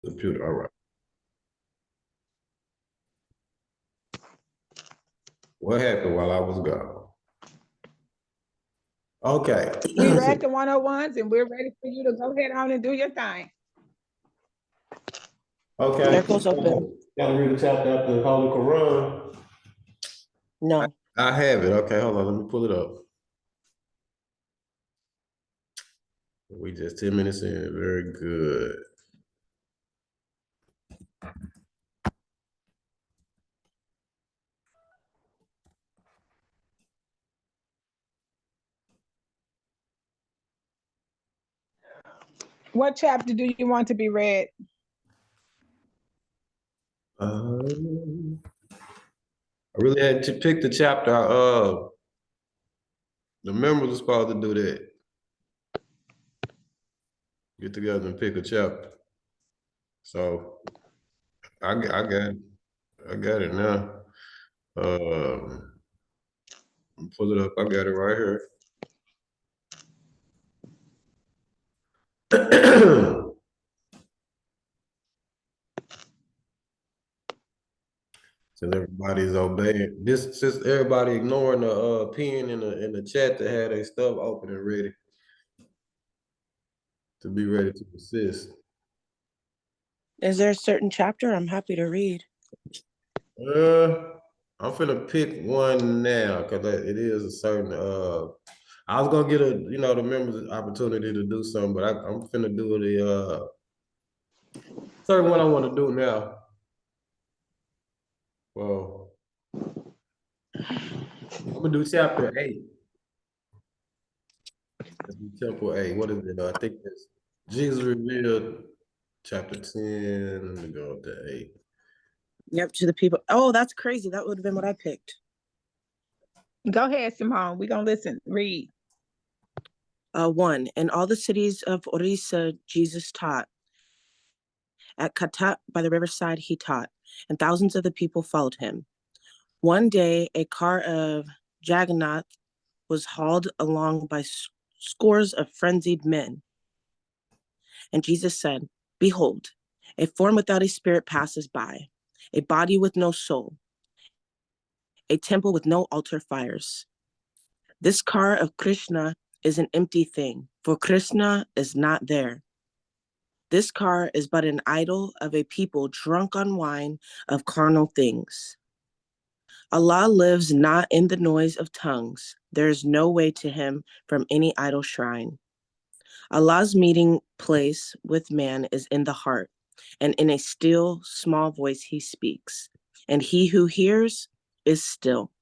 Computer, all right. What happened while I was gone? Okay. We read the 101s and we're ready for you to go ahead on and do your thing. Okay. Circles open. Gotta read a chapter after the Holy Quran. No. I have it. Okay, hold on. Let me pull it up. We just 10 minutes in. Very good. What chapter do you want to be read? I really had to pick the chapter. The members are supposed to do that. Get together and pick a chapter. So I got it now. Pull it up. I got it right here. Since everybody's obeying this, since everybody ignoring the pin in the chat that had their stuff open and ready to be ready to assist. Is there a certain chapter? I'm happy to read. I'm finna pick one now because it is a certain I was gonna get the members opportunity to do something, but I'm finna do the certain one I want to do now. Well, I'm gonna do chapter 8. Let's do chapter 8. What is it? I think it's Jesus revealed chapter 10. Let me go up to 8. Yep, to the people. Oh, that's crazy. That would have been what I picked. Go ahead, Simone. We're going to listen. Read. 1. In all the cities of Orissa, Jesus taught. At Katat by the riverside, he taught, and thousands of the people followed him. One day, a car of Jagannath was hauled along by scores of frenzied men. And Jesus said, "Behold, a form without a spirit passes by, a body with no soul, a temple with no altar fires. This car of Krishna is an empty thing, for Krishna is not there. This car is but an idol of a people drunk on wine of carnal things. Allah lives not in the noise of tongues. There is no way to him from any idol shrine. Allah's meeting place with man is in the heart, and in a still, small voice he speaks, and he who hears is still."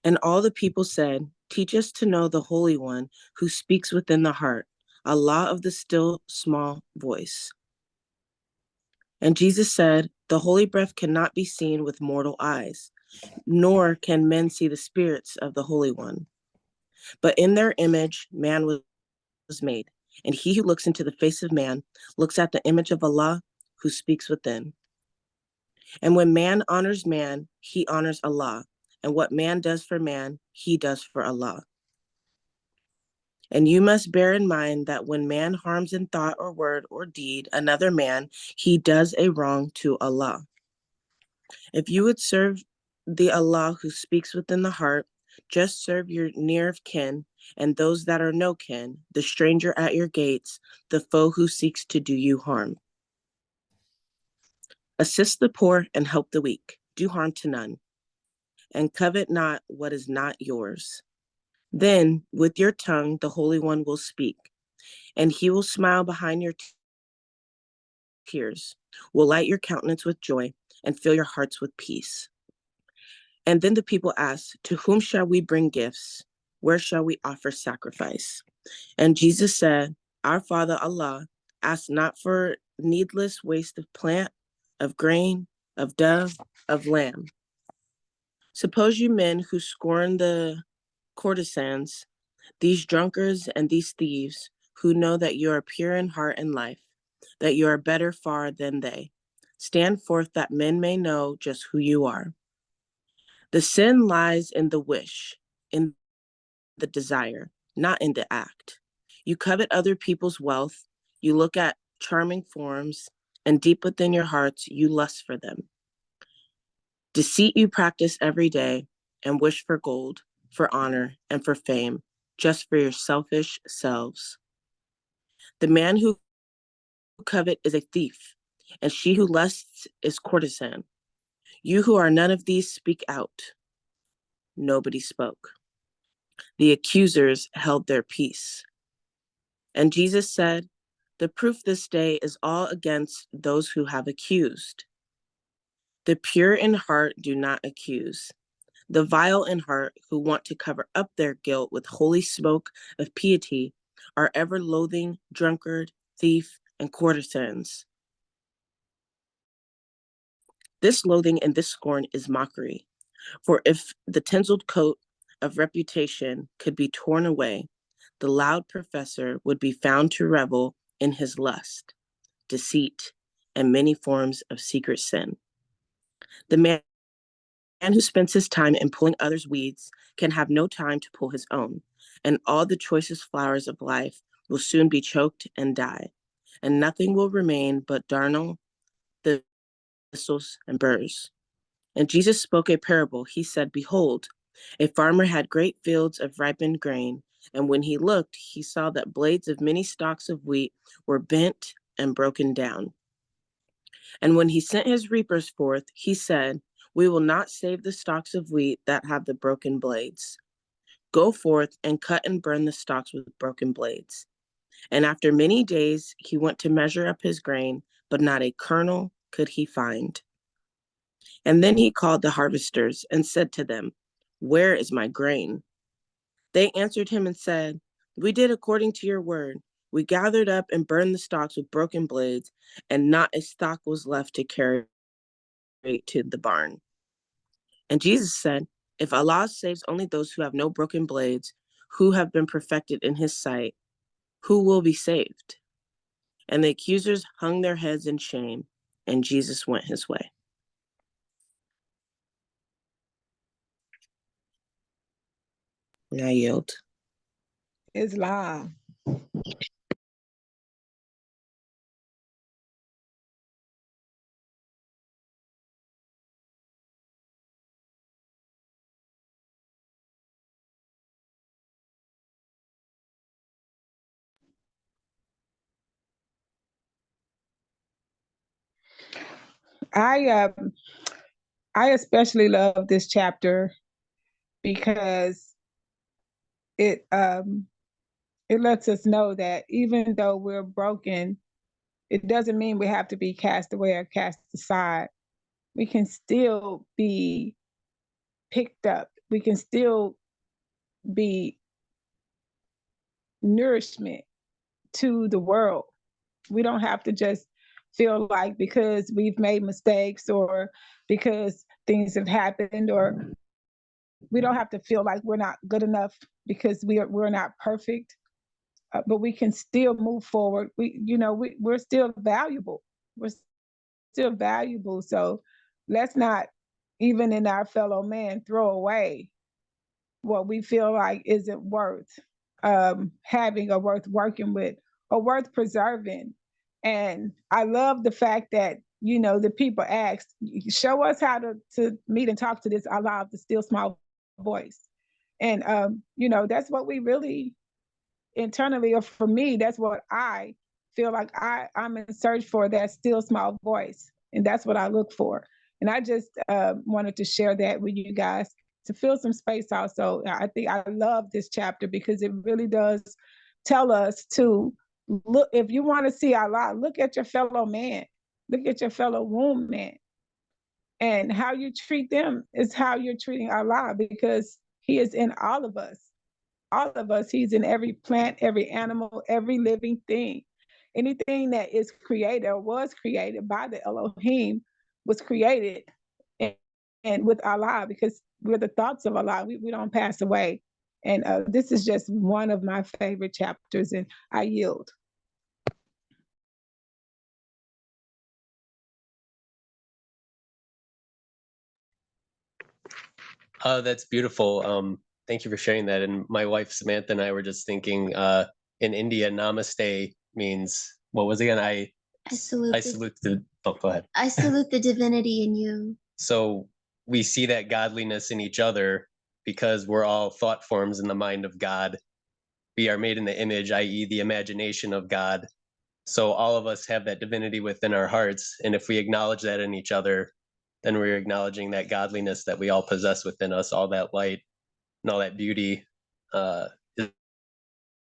And all the people said, "Teach us to know the Holy One who speaks within the heart, Allah of the still, small voice." And Jesus said, "The holy breath cannot be seen with mortal eyes, nor can men see the spirits of the Holy One. But in their image, man was made, and he who looks into the face of man looks at the image of Allah who speaks within. And when man honors man, he honors Allah, and what man does for man, he does for Allah. And you must bear in mind that when man harms in thought or word or deed another man, he does a wrong to Allah. If you would serve the Allah who speaks within the heart, just serve your near of kin and those that are no kin, the stranger at your gates, the foe who seeks to do you harm. Assist the poor and help the weak. Do harm to none, and covet not what is not yours. Then, with your tongue, the Holy One will speak, and he will smile behind your tears, will light your countenance with joy, and fill your hearts with peace. And then the people asked, "To whom shall we bring gifts? Where shall we offer sacrifice?" And Jesus said, "Our Father Allah, ask not for needless waste of plant, of grain, of dove, of lamb. Suppose you men who scorn the courtesans, these drunkards and these thieves, who know that you are pure in heart and life, that you are better far than they. Stand forth that men may know just who you are. The sin lies in the wish, in the desire, not in the act. You covet other people's wealth. You look at charming forms, and deep within your hearts you lust for them. Deceit you practice every day and wish for gold, for honor, and for fame, just for your selfish selves. The man who covet is a thief, and she who lusts is courtesan. You who are none of these, speak out. Nobody spoke. The accusers held their peace. And Jesus said, the proof this day is all against those who have accused. The pure in heart do not accuse. The vile in heart, who want to cover up their guilt with holy smoke of piety, are ever loathing, drunkard, thief, and courtesans. This loathing and this scorn is mockery. For if the tinseled coat of reputation could be torn away, the loud professor would be found to revel in his lust, deceit, and many forms of secret sin. The man who spends his time in pulling others' weeds can have no time to pull his own, and all the choicest flowers of life will soon be choked and die, and nothing will remain but darnel, thistles, and burrs. And Jesus spoke a parable. He said, behold, a farmer had great fields of ripened grain, and when he looked, he saw that blades of many stalks of wheat were bent and broken down. And when he sent his reapers forth, he said, we will not save the stalks of wheat that have the broken blades. Go forth and cut and burn the stalks with broken blades. And after many days, he went to measure up his grain, but not a kernel could he find. And then he called the harvesters and said to them, where is my grain? They answered him and said, we did according to your word. We gathered up and burned the stalks with broken blades, and not a stalk was left to carry to the barn. And Jesus said, if Allah saves only those who have no broken blades, who have been perfected in his sight, who will be saved? And the accusers hung their heads in shame, and Jesus went his way. And I yield. Islam. I I especially love this chapter because it um it lets us know that even though we're broken, it doesn't mean we have to be cast away or cast aside. We can still be picked up. We can still be nourishment to the world. We don't have to just feel like because we've made mistakes or because things have happened, or we don't have to feel like we're not good enough because we're not perfect, but we can still move forward. We're still valuable. We're still valuable. So let's not, even in our fellow man, throw away what we feel like isn't worth having or worth working with or worth preserving. And I love the fact that, the people asked, show us how to meet and talk to this Allah, the still small voice. And, that's what we really internally, or for me, that's what I feel like I'm in search for, that still small voice. And that's what I look for. And I just wanted to share that with you guys to fill some space also. I think I love this chapter because it really does tell us to look, if you want to see Allah, look at your fellow man, look at your fellow woman. And how you treat them is how you're treating Allah, because he is in all of us. All of us. He's in every plant, every animal, every living thing. Anything that is created or was created by the Elohim was created and with Allah, because we're the thoughts of Allah. We don't pass away. And this is just one of my favorite chapters, and I yield. Oh, that's beautiful. Thank you for sharing that. And my wife Samantha and I were just thinking, in India, namaste means what was it again? I salute. I salute the. Oh, go ahead. I salute the divinity in you. So we see that godliness in each other because we're all thought forms in the mind of God. We are made in the image, i.e., the imagination of God. So all of us have that divinity within our hearts. And if we acknowledge that in each other, then we're acknowledging that godliness that we all possess within us, all that light and all that beauty is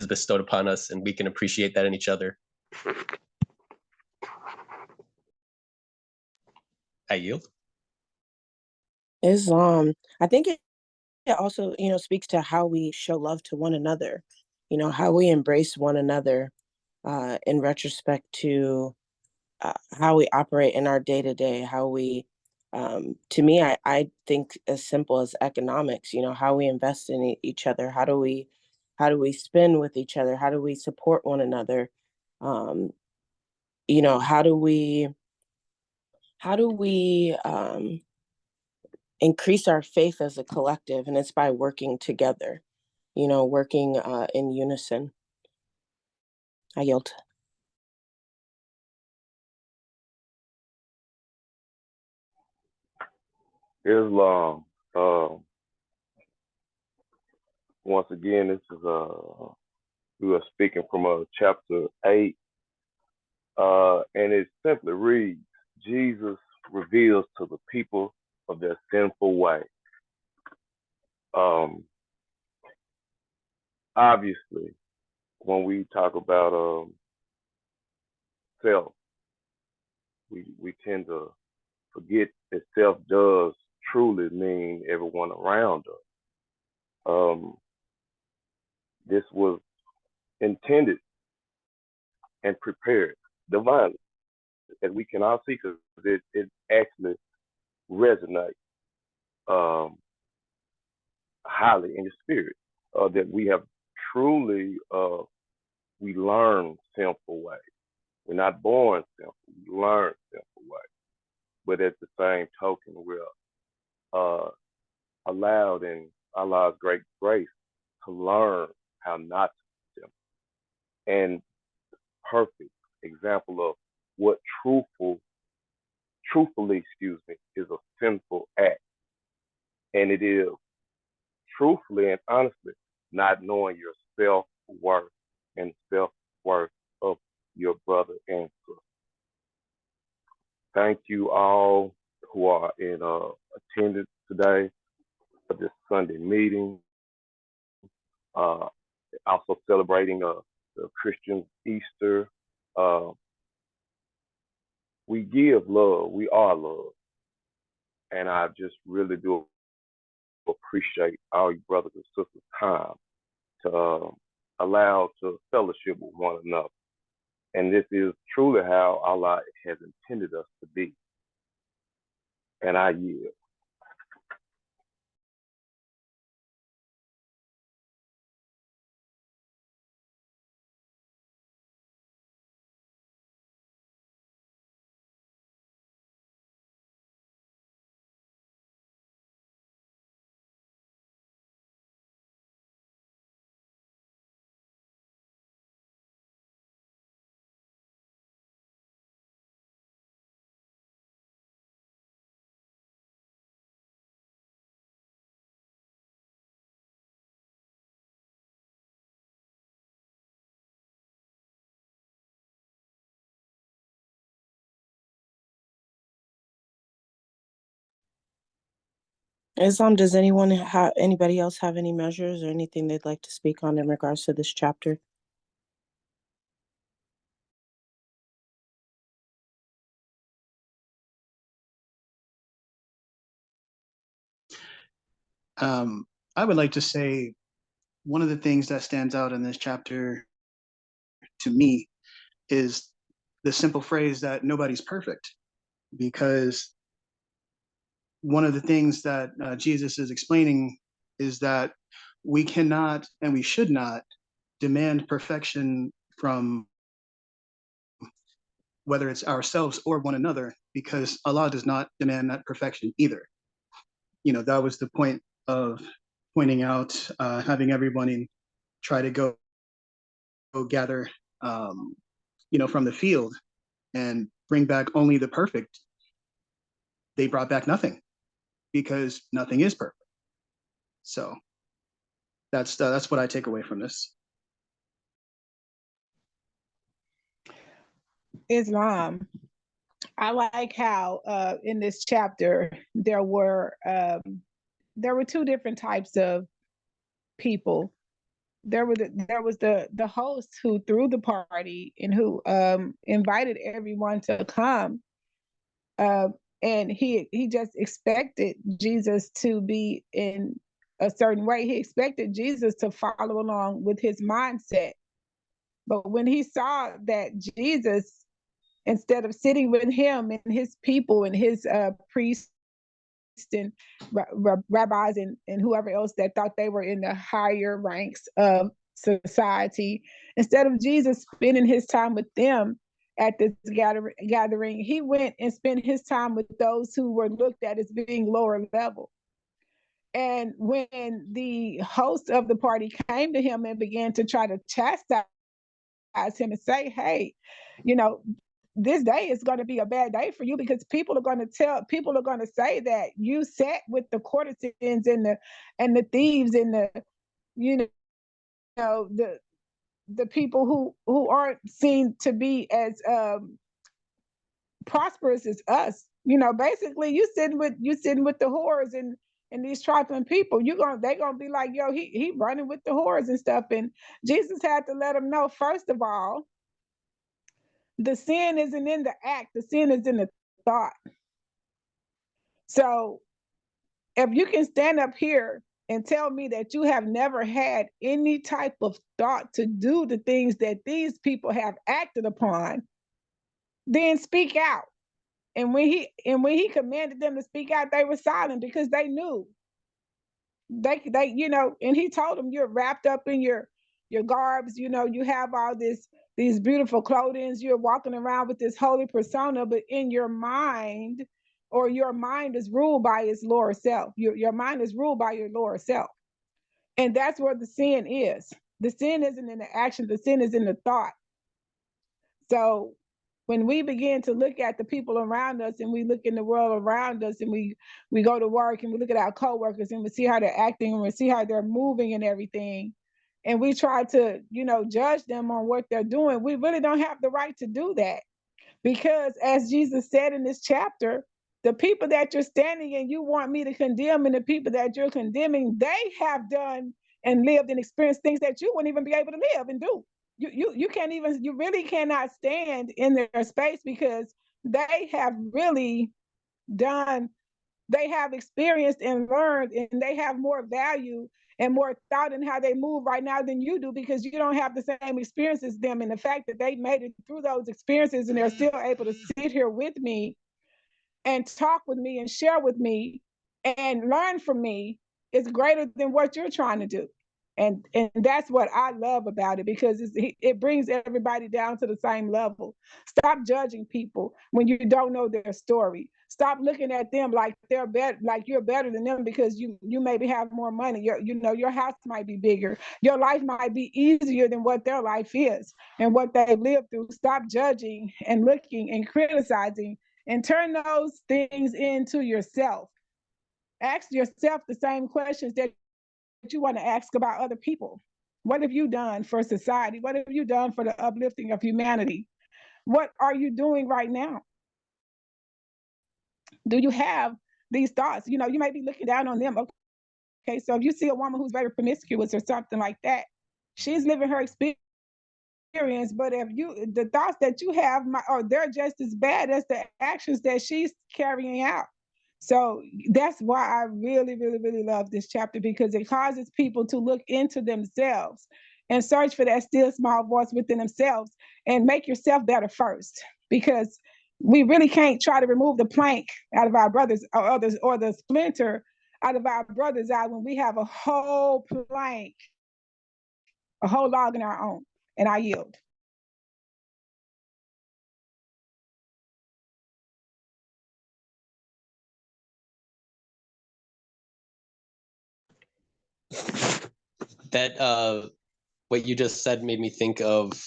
bestowed upon us, and we can appreciate that in each other. I yield. Islam, I think it also, speaks to how we show love to one another, how we embrace one another in retrospect to how we operate in our day to day, how we, to me, I think as simple as economics, how we invest in each other, how do we spend with each other, how do we support one another, how do we increase our faith as a collective, and it's by working together, working in unison. I yield. Islam. Once again, this is we are speaking from chapter 8, and it simply reads: Jesus reveals to the people of their sinful way. Obviously, when we talk about self, we tend to forget that self does truly mean everyone around us. This was intended and prepared divinely, as we can all see, because it actually resonates highly in the spirit, that we have truly we learn sinful ways. We're not born sinful, we learn sinful ways. But at the same token, we're allowed in Allah's great grace to learn how not to sin. And perfect example of what truthfully, is a sinful act. And it is truthfully and honestly not knowing your self-worth and self-worth of your brother and sister. Thank you all who are in attendance today for this Sunday meeting. Also celebrating the Christian Easter. We give love. We are love. And I just really do appreciate all you brothers and sisters' time to allow to fellowship with one another. And this is truly how Allah has intended us to be. And I yield. Islam, does anybody else have any measures or anything they'd like to speak on in regards to this chapter? I would like to say one of the things that stands out in this chapter to me is the simple phrase that nobody's perfect, because one of the things that Jesus is explaining is that we cannot and we should not demand perfection from whether it's ourselves or one another, because Allah does not demand that perfection either. That was the point of pointing out, having everybody try to go gather from the field and bring back only the perfect, they brought back nothing, because nothing is perfect. So that's what I take away from this. Islam. I like how in this chapter there were two different types of people. There was the host who threw the party and who invited everyone to come, and he just expected Jesus to be in a certain way. He expected Jesus to follow along with his mindset. But when he saw that Jesus, instead of sitting with him and his people and his priests and rabbis and whoever else that thought they were in the higher ranks of society, instead of Jesus spending his time with them at this gathering, he went and spent his time with those who were looked at as being lower level. And when the host of the party came to him and began to try to chastise him and say, hey, this day is going to be a bad day for you, because people are going to say that you sat with the courtesans and the thieves and the people who aren't seen to be as prosperous as us. Basically you sitting with the whores and these trifling people. They're gonna be like, yo, he running with the whores and stuff. And Jesus had to let them know, first of all, the sin isn't in the act, the sin is in the thought. So if you can stand up here and tell me that you have never had any type of thought to do the things that these people have acted upon, then speak out. And when he commanded them to speak out, they were silent, because they knew they and he told them, you're wrapped up in your garbs, you have all these beautiful clothing, you're walking around with this holy persona, but in your mind is ruled by its lower self. Your mind is ruled by your lower self. And that's where the sin is. The sin isn't in the action, the sin is in the thought. So when we begin to look at the people around us, and we look in the world around us, and we go to work and we look at our coworkers and we see how they're acting and we see how they're moving and everything, and we try to, judge them on what they're doing, we really don't have the right to do that. Because as Jesus said in this chapter, the people that you're standing and you want me to condemn, and the people that you're condemning, they have done and lived and experienced things that you wouldn't even be able to live and do. You can't even, you really cannot stand in their space, because they have really done, they have experienced and learned, and they have more value and more thought in how they move right now than you do, because you don't have the same experiences as them. And the fact that they made it through those experiences and they're still able to sit here with me and talk with me and share with me and learn from me is greater than what you're trying to do. And that's what I love about it, because it brings everybody down to the same level. Stop judging people when you don't know their story. Stop looking at them like they're better, like you're better than them because you maybe have more money. Your house might be bigger. Your life might be easier than what their life is and what they've lived through. Stop judging and looking and criticizing, and turn those things into yourself. Ask yourself the same questions that you want to ask about other people. What have you done for society? What have you done for the uplifting of humanity? What are you doing right now? Do you have these thoughts? You may be looking down on them. Okay, so if you see a woman who's very promiscuous or something like that, she's living her experience. But if the thoughts that you have they're just as bad as the actions that she's carrying out. So that's why I really, really, really love this chapter, because it causes people to look into themselves and search for that still small voice within themselves, and make yourself better first, because we really can't try to remove the plank out of our brothers or others, or the splinter out of our brother's eye, when we have a whole plank, a whole log in our own. And I yield. That what you just said made me think of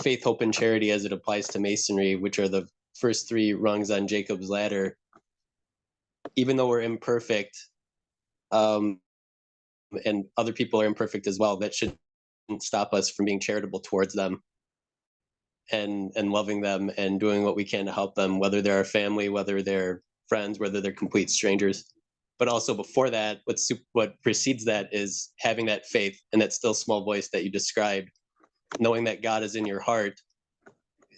faith, hope, and charity as it applies to Masonry, which are the first three rungs on Jacob's ladder, even though we're imperfect, and other people are imperfect as well, that shouldn't stop us from being charitable towards them and loving them and doing what we can to help them, whether they're our family, whether they're friends, whether they're complete strangers. But also before that, what precedes that is having that faith and that still small voice that you described, knowing that God is in your heart.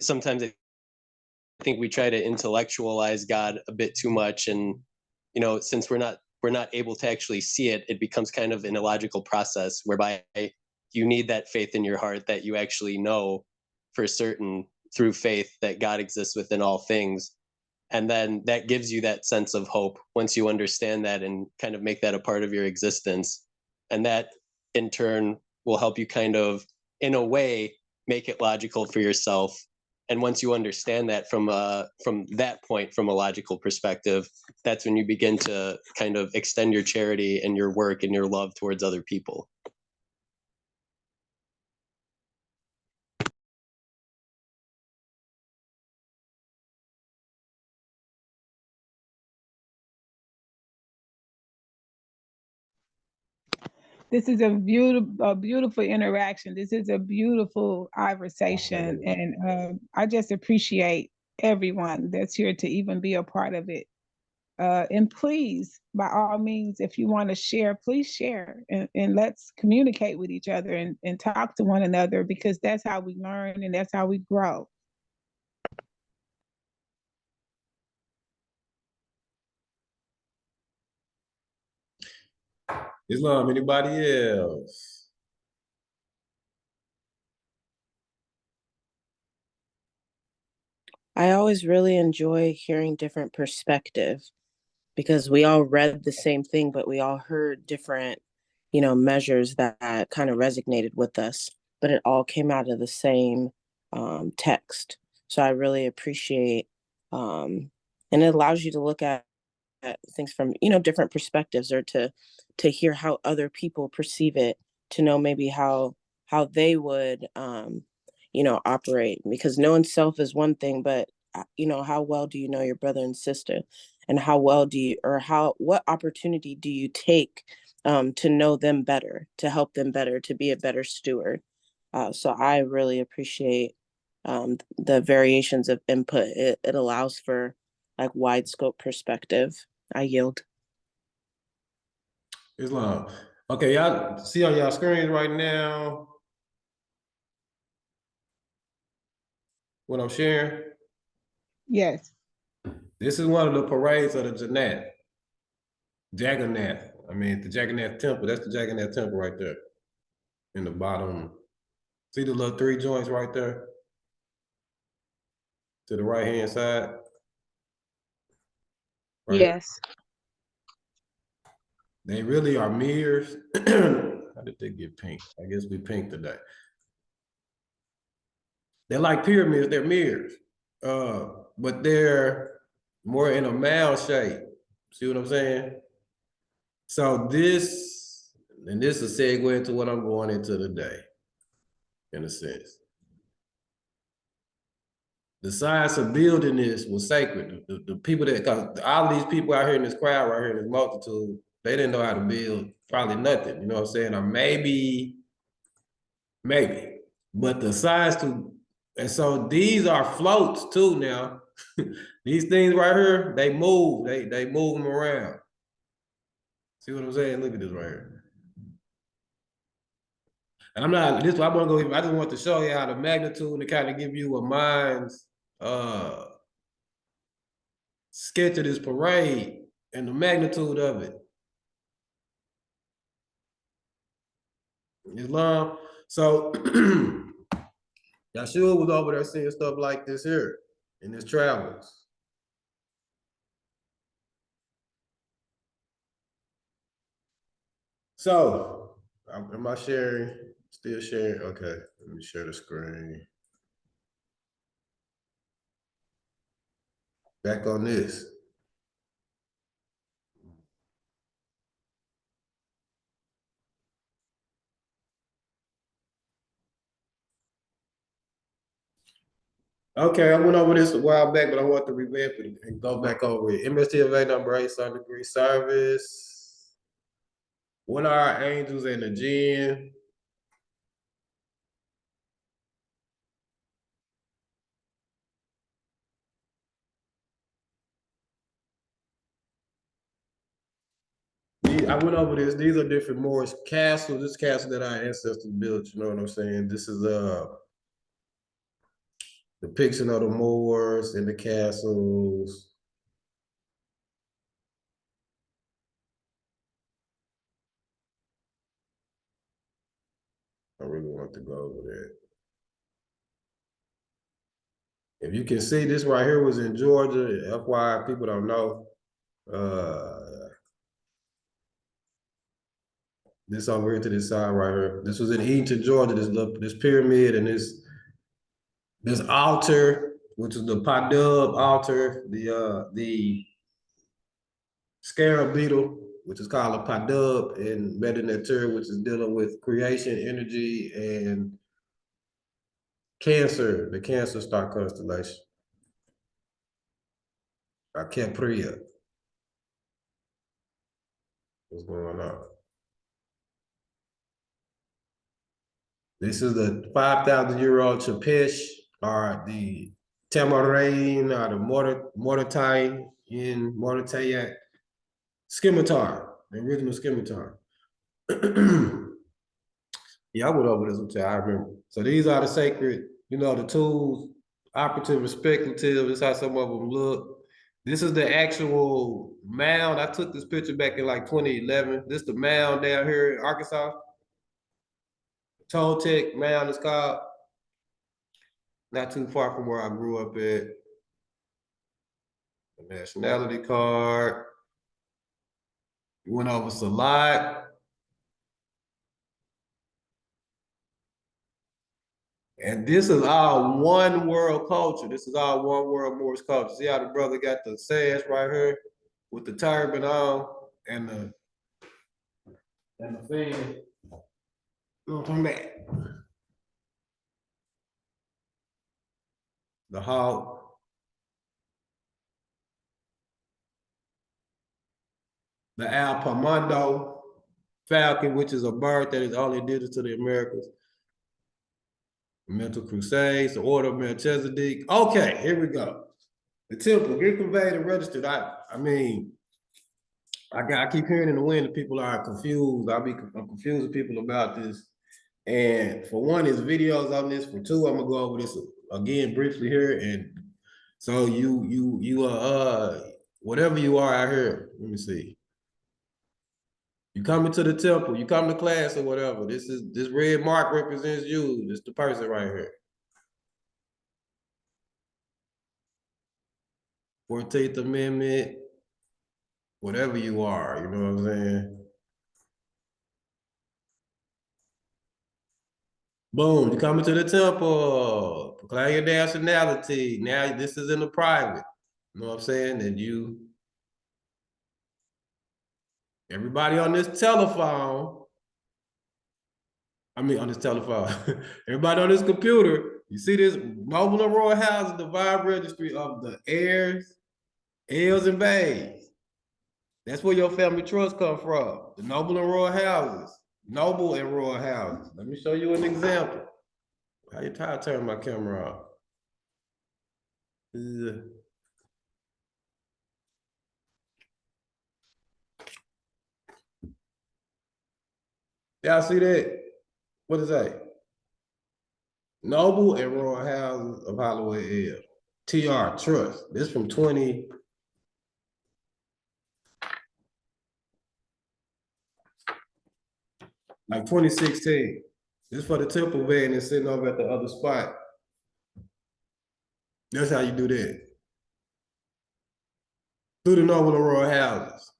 Sometimes I think we try to intellectualize God a bit too much, and since we're not able to actually see it, it becomes kind of an illogical process whereby you need that faith in your heart that you actually know for certain through faith that God exists within all things. And then that gives you that sense of hope once you understand that and kind of make that a part of your existence. And that in turn will help you kind of, in a way, make it logical for yourself. And once you understand that from that point, from a logical perspective, that's when you begin to kind of extend your charity and your work and your love towards other people. This is a beautiful interaction. This is a beautiful conversation, and I just appreciate everyone that's here to even be a part of it. And please, by all means, if you want to share, please share, and let's communicate with each other and talk to one another, because that's how we learn and that's how we grow. Islam, anybody else? I always really enjoy hearing different perspectives because we all read the same thing, but we all heard different, measures that kind of resonated with us, but it all came out of the same text. So I really appreciate, and it allows you to look at things from different perspectives, or to hear how other people perceive it, to know maybe how they would operate, because knowing self is one thing, but how well do you know your brother and sister, and how well do you, or what opportunity do you take to know them better, to help them better, to be a better steward. So I really appreciate the variations of input. It allows for like wide scope perspective. I yield. Islam. Okay, y'all see on y'all screens right now what I'm sharing? Yes. This is one of the parades of the Jagannath. I mean, the Jagannath temple. That's the Jagannath temple right there in the bottom. See the little three joints right there to the right hand side? Right. Yes. They really are mirrors. How did they get pink? I guess we pink today. They're like pyramids, they're mirrors. But they're more in a mound shape. See what I'm saying? So this is a segue into what I'm going into today, in a sense. The science of building this was sacred. The people because all of these people out here in this crowd, right here in this multitude, they didn't know how to build probably nothing, you know what I'm saying? Or maybe. But the science to, and so these are floats too now. These things right here, they move, they move them around. See what I'm saying? Look at this right here. And I'm not, this I want to go, I just want to show you how the magnitude and kind of give you a mind's sketch of this parade and the magnitude of it. Islam. So Yahshua was over there seeing stuff like this here in his travels. So, am I sharing? Still sharing? Okay, let me share the screen. Back on this. Okay, I went over this a while back, but I want to revamp it and go back over it. MSTFA number 8, Sun degree service. What are our angels and the jinn? I went over this. These are different Moorish castles. This castle that our ancestors built, you know what I'm saying? This is depiction of the Moors and the castles. I really want to go over that. If you can see, this right here was in Georgia. FYI, people don't know. This over here to this side right here. This was in Eaton, Georgia. This pyramid and this altar, which is the Padub altar, the scarab beetle, which is called a Padub, and Medinatur, which is dealing with creation, energy, and Cancer, the Cancer star constellation. Capria. What's going on? This is the 5,000-year-old Chapesh, or the Tamarine, or the Mortatine in Mortatayak scimitar, the original scimitar. Yeah, I went over this with you, I remember. So these are the sacred, the tools, operative and speculative. This is how some of them look. This is the actual mound. I took this picture back in like 2011. This is the mound down here in Arkansas. Toltec mound is called. Not too far from where I grew up at. The nationality card. We went over Salat. And this is all one world culture. This is all one world Moorish culture. See how the brother got the sash right here with the turban on and the fan. Come back. The hawk. The Alpamundo falcon, which is a bird that is only indigenous to the Americas. Mental Crusades, the Order of Melchizedek. Okay, here we go. The temple, get conveyed and registered. I keep hearing in the wind that people are confused. I'm confusing people about this. And for one, there's videos on this. For two, I'm gonna go over this again briefly here. And so you whatever you are out here, let me see. You come into the temple, you come to class or whatever. This red mark represents you. This the person right here. 14th Amendment, whatever you are, you know what I'm saying? Boom, you come into the temple, proclaim your nationality. Now this is in the private. You know what I'm saying? And everybody on this telephone, everybody on this computer, you see this Noble and Royal House, the Divine Registry of the heirs, L's and Bays. That's where your family trust come from. The Noble and Royal Houses. Noble and Royal Houses. Let me show you an example. How you try to turn my camera off? Y'all see that? What is that? Noble and Royal Houses of Holloway L. TR Trust. This from 2016. This for the temple van that's sitting over at the other spot. That's how you do that. Through the Noble and Royal Houses.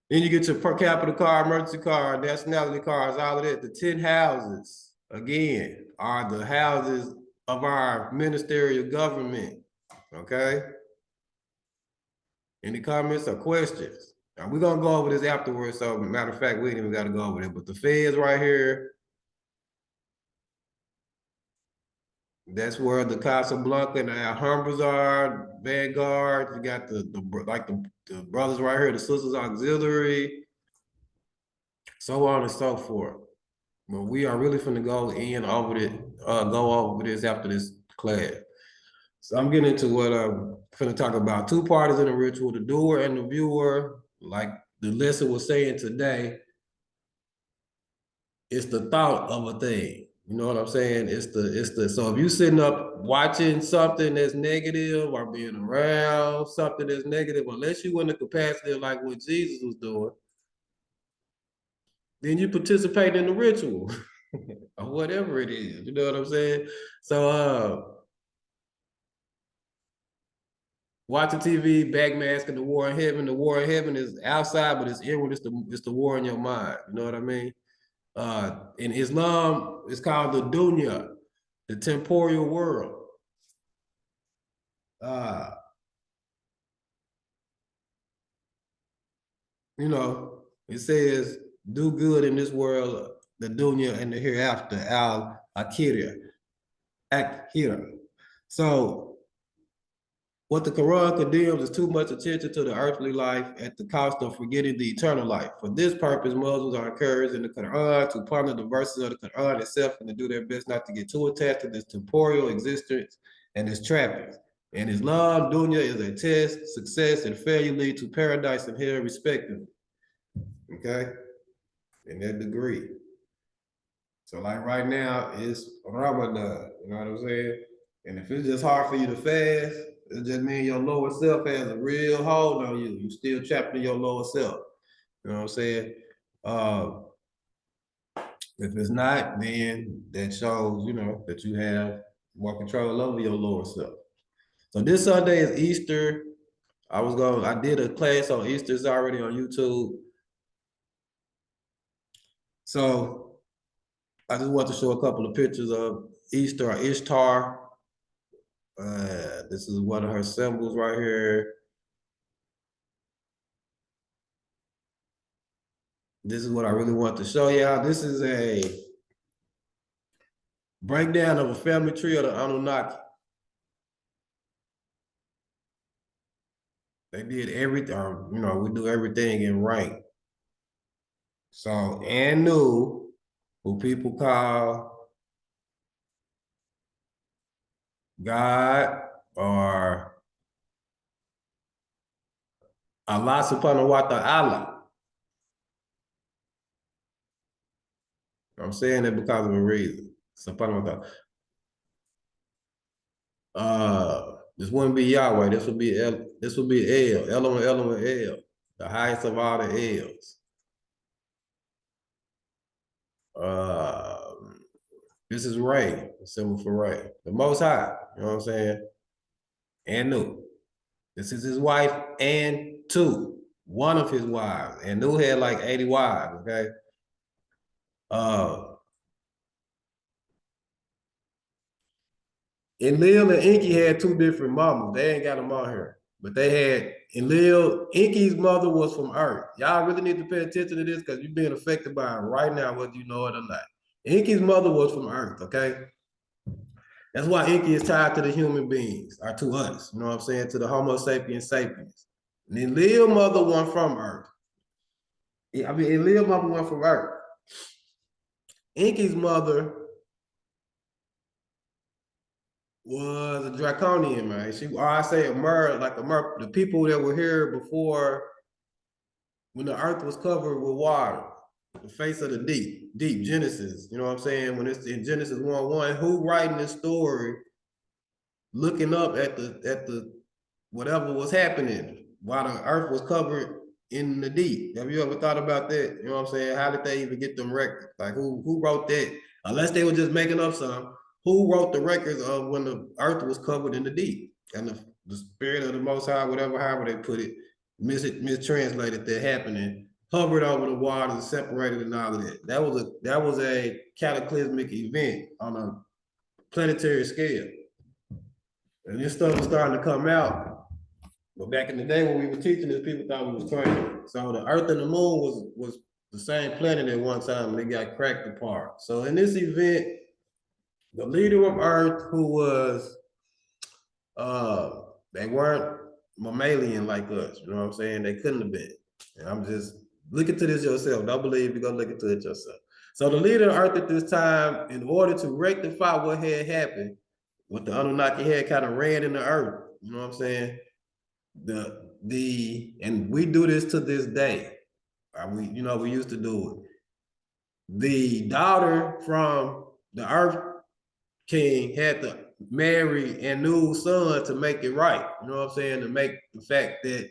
Then you get your per capita card, emergency card, nationality cards, all of that. The 10 houses, again, are the houses of our ministerial government, okay? Any comments or questions? Now, we're gonna go over this afterwards, so matter of fact, we ain't even gotta go over it, but the feds right here, That's where the Casablanca and the Alhambras are, Vanguard. You got the brothers right here, the Sisters Auxiliary, so on and so forth. But we are really finna go over this after this class. So I'm getting into what I'm finna talk about. Two parties in a ritual, the doer and the viewer. Like the lesson was saying today, it's the thought of a thing. You know what I'm saying? So if you sitting up watching something that's negative or being around something that's negative, unless you in the capacity of like what Jesus was doing, then you participate in the ritual or whatever it is. You know what I'm saying? So watching TV, backmasking the war in heaven. The war in heaven is outside, but it's inward. It's the war in your mind. You know what I mean? In Islam, it's called the dunya, the temporal world. You know, it says do good in this world, the dunya and the hereafter, al-akhirah, akhirah. So what the Quran condemns is too much attention to the earthly life at the cost of forgetting the eternal life. For this purpose, Muslims are encouraged in the Quran to ponder the verses of the Quran itself and to do their best not to get too attached to this temporal existence and its trappings. In Islam, dunya is a test, success, and failure lead to paradise and hell respectively. Okay? In that degree. So like right now, it's Ramadan, you know what I'm saying? And if it's just hard for you to fast, it just means your lower self has a real hold on you. You still trapped in your lower self. You know what I'm saying? If it's not, then that shows, you know, that you have more control over your lower self. So this Sunday is Easter. I did a class on Easter. It's already on YouTube. So I just want to show a couple of pictures of Easter or Ish.tar. This is one of her symbols right here. This is what I really want to show y'all. This is a breakdown of a family tree of the En.Ki. They did everything, you know, we do everything in rank. So En.lil, who people call God or Allah subhanahu wa ta'ala. I'm saying it because of a reason. Subhanahu wa ta'ala. This wouldn't be Yahweh. This would be El. El, the highest of all the L's. This is Ray, the symbol for Ray, the Most High. You know what I'm saying? En.lil. This is his wife, En.Tu, one of his wives. En.lil had like 80 wives. Okay. En.lil and En.Ki had two different mamas. They ain't got them on here. But they had En.lil, En.Ki's mother was from Earth. Y'all really need to pay attention to this because you're being affected by it right now, whether you know it or not. En.Ki's mother was from Earth, okay? That's why En.Ki is tied to the human beings, or to us, you know what I'm saying? To the Homo sapiens sapiens. And En.lil mother wasn't from Earth. En.lil mother wasn't from Earth. En.Ki's mother was a draconian, man. I say the people that were here before when the earth was covered with water, the face of the deep Genesis. You know what I'm saying? When it's in Genesis 1:1, who writing this story, looking up at the whatever was happening while the earth was covered in the deep. Have you ever thought about that? You know what I'm saying? How did they even get them records? Like who wrote that? Unless they were just making up some. Who wrote the records of when the earth was covered in the deep? And the spirit of the Most High, however they put it, mistranslated that happening, hovered over the waters, separated and all of that. That was a cataclysmic event on a planetary scale. And this stuff was starting to come out. But back in the day when we were teaching this, people thought we was crazy. So the Earth and the Moon was the same planet at one time and they got cracked apart. So in this event, the leader of Earth who was they weren't mammalian like us, you know what I'm saying? They couldn't have been. And I'm just look into this yourself. Don't believe you, go look into it yourself. So the leader of Earth at this time, in order to rectify what had happened, what the Anunnaki had kind of ran in the earth, you know what I'm saying? And we do this to this day. We used to do it. The daughter from the Earth King had to marry En.Lil's son to make it right. You know what I'm saying? To make the fact that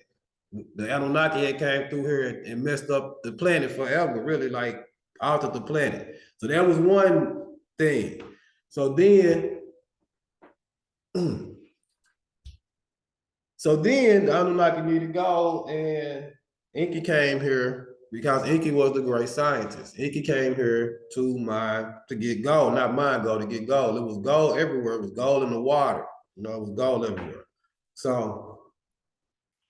the Anunnaki had came through here and messed up the planet forever, really like altered the planet. So that was one thing. So then, the Anunnaki needed to go, and En.Ki came here because En.Ki was the great scientist. En.Ki came here to get gold, not mine gold, to get gold. It was gold everywhere. It was gold in the water. You know, it was gold everywhere. So,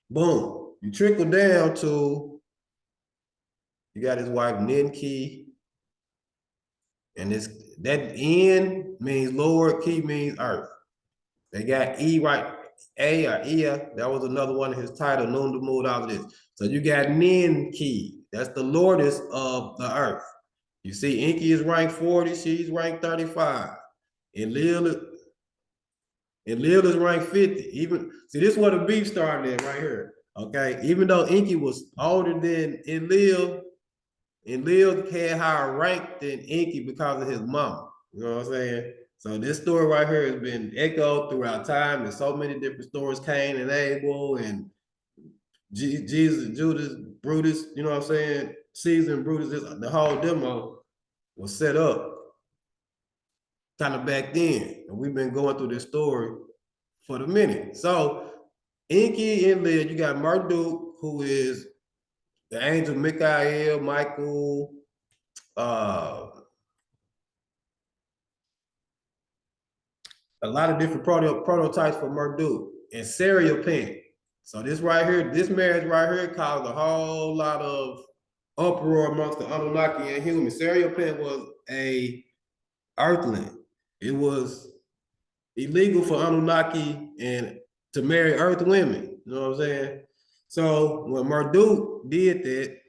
boom, you trickle down to, you got his wife En.Ki, and that En means Lord, Ki means earth. They got E right, A or Ea, that was another one of his title, Nun.muzi, all of this. So you got En.Ki, that's the Lordess of the earth. You see, En.Ki is ranked 40, she's ranked 35. En.lil is ranked 50. Even see, this is where the beef started at right here. Okay, even though En.Ki was older than En.lil had higher rank than En.Ki because of his mama. You know what I'm saying? So this story right here has been echoed throughout time. There's so many different stories, Cain and Abel and Jesus, Judas, Brutus, you know what I'm saying? Caesar and Brutus, the whole demo was set up kind of back then. And we've been going through this story for the minute. So En.Ki and En.lil, you got Marduk, who is the angel Michael, a lot of different prototypes for Marduk and serial pen. So this right here, this marriage right here caused a whole lot of uproar amongst the Anunnaki and humans. Serial pen was a earthling. It was illegal for Anunnaki and to marry earth women. You know what I'm saying? So when Marduk did that,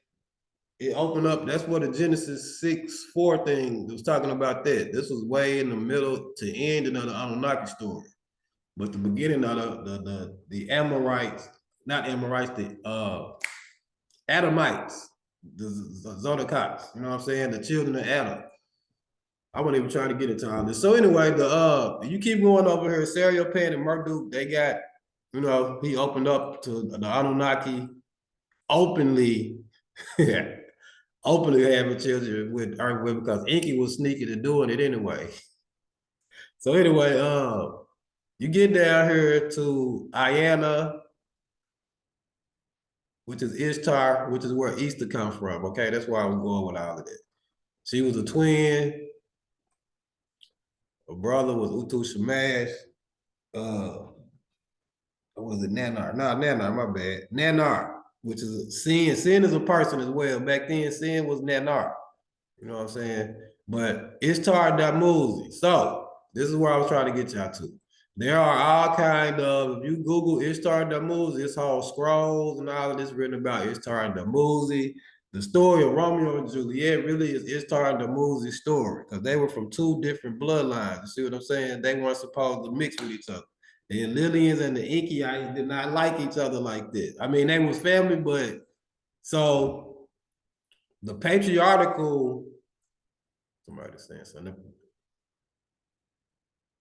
it opened up. That's what the Genesis 6:4 thing was talking about. That this was way in the middle to end of the Anunnaki story. But the beginning of the Amorites, not Amorites, the Adamites, the Zodiacs, you know what I'm saying? The children of Adam. I wasn't even trying to get into all this. So anyway, you keep going over here, Sario Pan and Marduk, they got, he opened up to the Anunnaki openly, openly having children with Earth women because En.Ki was sneaky to doing it anyway. So anyway, you get down here to Iana, which is Ish.tar, which is where Easter comes from. Okay, that's why I was going with all of that. She was a twin. Her brother was Utu Shamash. Was it Nanar? No, Nanar, my bad. Nanar, which is sin. Sin is a person as well. Back then, sin was Nanar. You know what I'm saying? But Ish.tar and Dam.muzi. So this is where I was trying to get y'all to. There are all kind of, if you Google Ish.tar and Dam.muzi, it's all scrolls and all of this written about Ish.tar and Dam.muzi. The story of Romeo and Juliet really is Ish.tar and Dam.muzi's story because they were from two different bloodlines. You see what I'm saying? They weren't supposed to mix with each other. The Lillians and the En.Ki did not like each other like this. I mean, they was family, but so the patriarchal, somebody saying something.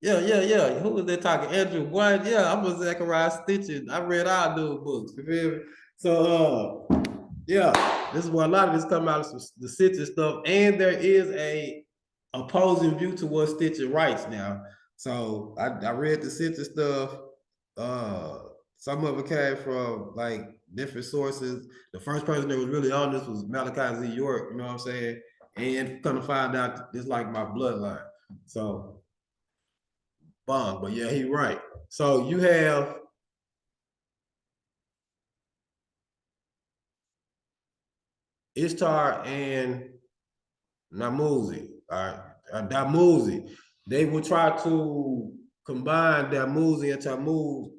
Yeah. Who was they talking? Andrew White. Yeah, I was Zachariah Stitching. I read all dude books. You feel me? So yeah, this is where a lot of this come out of the Stitching stuff. And there is a opposing view to what Stitching writes now. So I read the Stitching stuff. Some of it came from like different sources. The first person that was really on this was Malachi Z. York, you know what I'm saying? And kind of find out it's like my bloodline. So Bond, but yeah, he right. So you have Ish.tar and Dam.muzi, all right, Dam.muzi. they would try to combine Dam.muzi and Tammuz.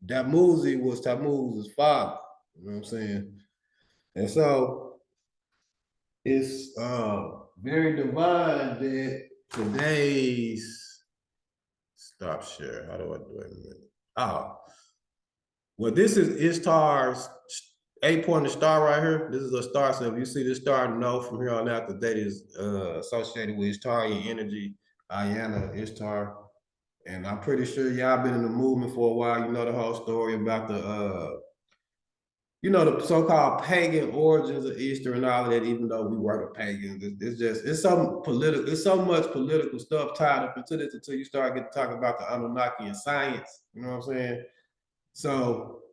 Dam.muzi was Tammuz's father. You know what I'm saying? And so it's very divine that today's stop share. How do I do it? Oh, well, this is Ish.tar's 8-pointed star right here. This is a star. So if you see this star, know from here on out the date is associated with Ish.tar and energy, Ayana, Ish.tar. And I'm pretty sure y'all been in the movement for a while. You know the whole story about the the so-called pagan origins of Easter and all of that, even though we were the pagans. It's some political, it's so much political stuff tied up into this until you start getting to talk about the En.Ki and science. You know what I'm saying? So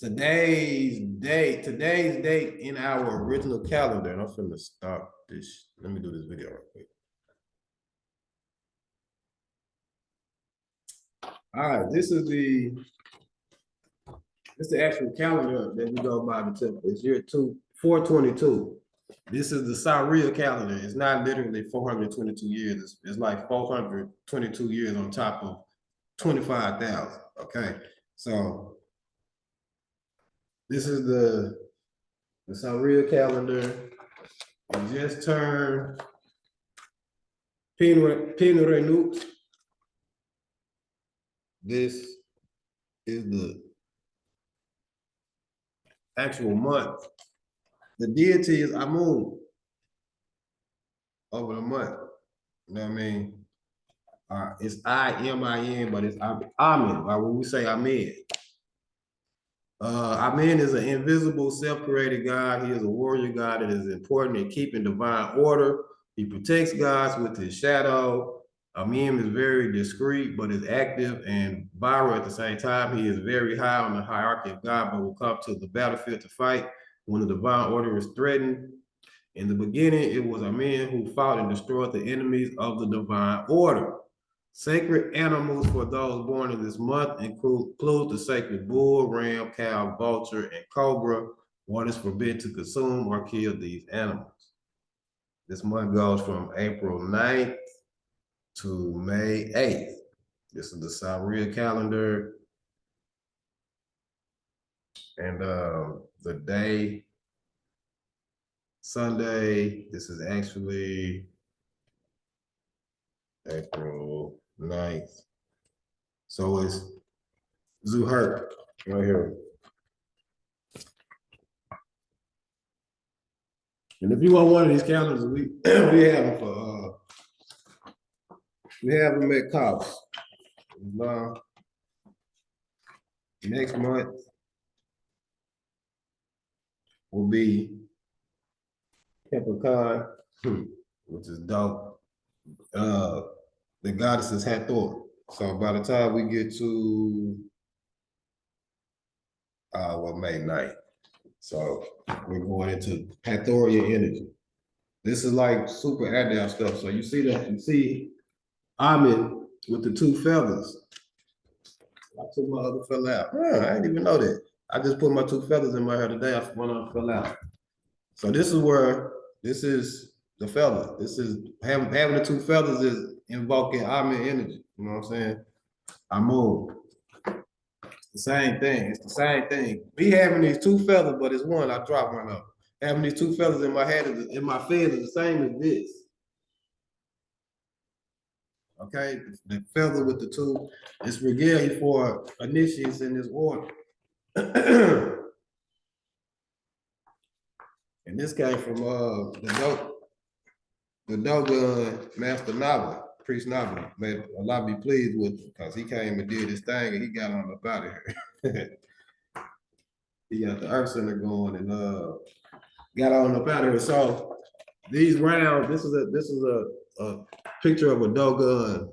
today's date in our original calendar, and I'm finna stop this. Let me do this video real quick. All right, this is the actual calendar that we go by the temple. It's year 422. This is the Syria calendar. It's not literally 422 years. It's like 422 years on top of 25,000. Okay, so this is the Syria calendar. It just turned Pinrenut. This is the actual month. The deity is Amun over the month. You know what I mean? It's I-M-I-N, but it's Amen. Like when we say Amen. Amen is an invisible, self-created God. He is a warrior God that is important in keeping divine order. He protects gods with his shadow. Amen is very discreet, but is active and viral at the same time. He is very high on the hierarchy of God, but will come to the battlefield to fight when the divine order is threatened. In the beginning, it was Amen who fought and destroyed the enemies of the divine order. Sacred animals for those born in this month include the sacred bull, ram, cow, vulture, and cobra. One is forbidden to consume or kill these animals. This month goes from April 9th to May 8th. This is the Syria calendar. And the day, Sunday, this is actually April 9th. So it's Zuhur right here. And if you want one of these calendars, we we have them at cost. Next month will be Capricorn, which is dope. The goddess is Hathor. So by the time we get to May 9th. So we're going into Hathorian energy. This is like super Adele stuff. So you see that, you see Amen with the two feathers. I took my other fella out. I didn't even know that. I just put my two feathers in my hair today. One of them fell out. So this is the feather. This is having the two feathers is invoking Amen energy. You know what I'm saying? Amun. The same thing. It's the same thing. Me having these two feathers, but it's one. I dropped one up. Having these two feathers in my head, in my feathers, is the same as this. Okay, the feather with the two, it's regalia for initiates in this order. And this came from the Dogon Master Naba, Priest Naba. Made a lot be pleased with him because he came and did his thing and he got on up out of here. He got the Earth Center going and got on up out of here. So these rounds, this is a picture of a Dogon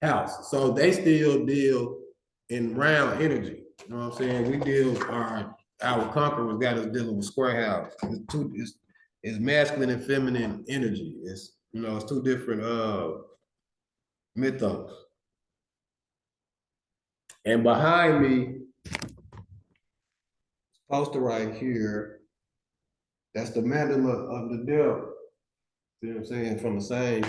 house. So they still deal in round energy. You know what I'm saying? We deal our conquerors got us dealing with square house. It's masculine and feminine energy. It's it's two different mythos. And behind me, poster right here, that's the mandala of the devil. You know what I'm saying? From the same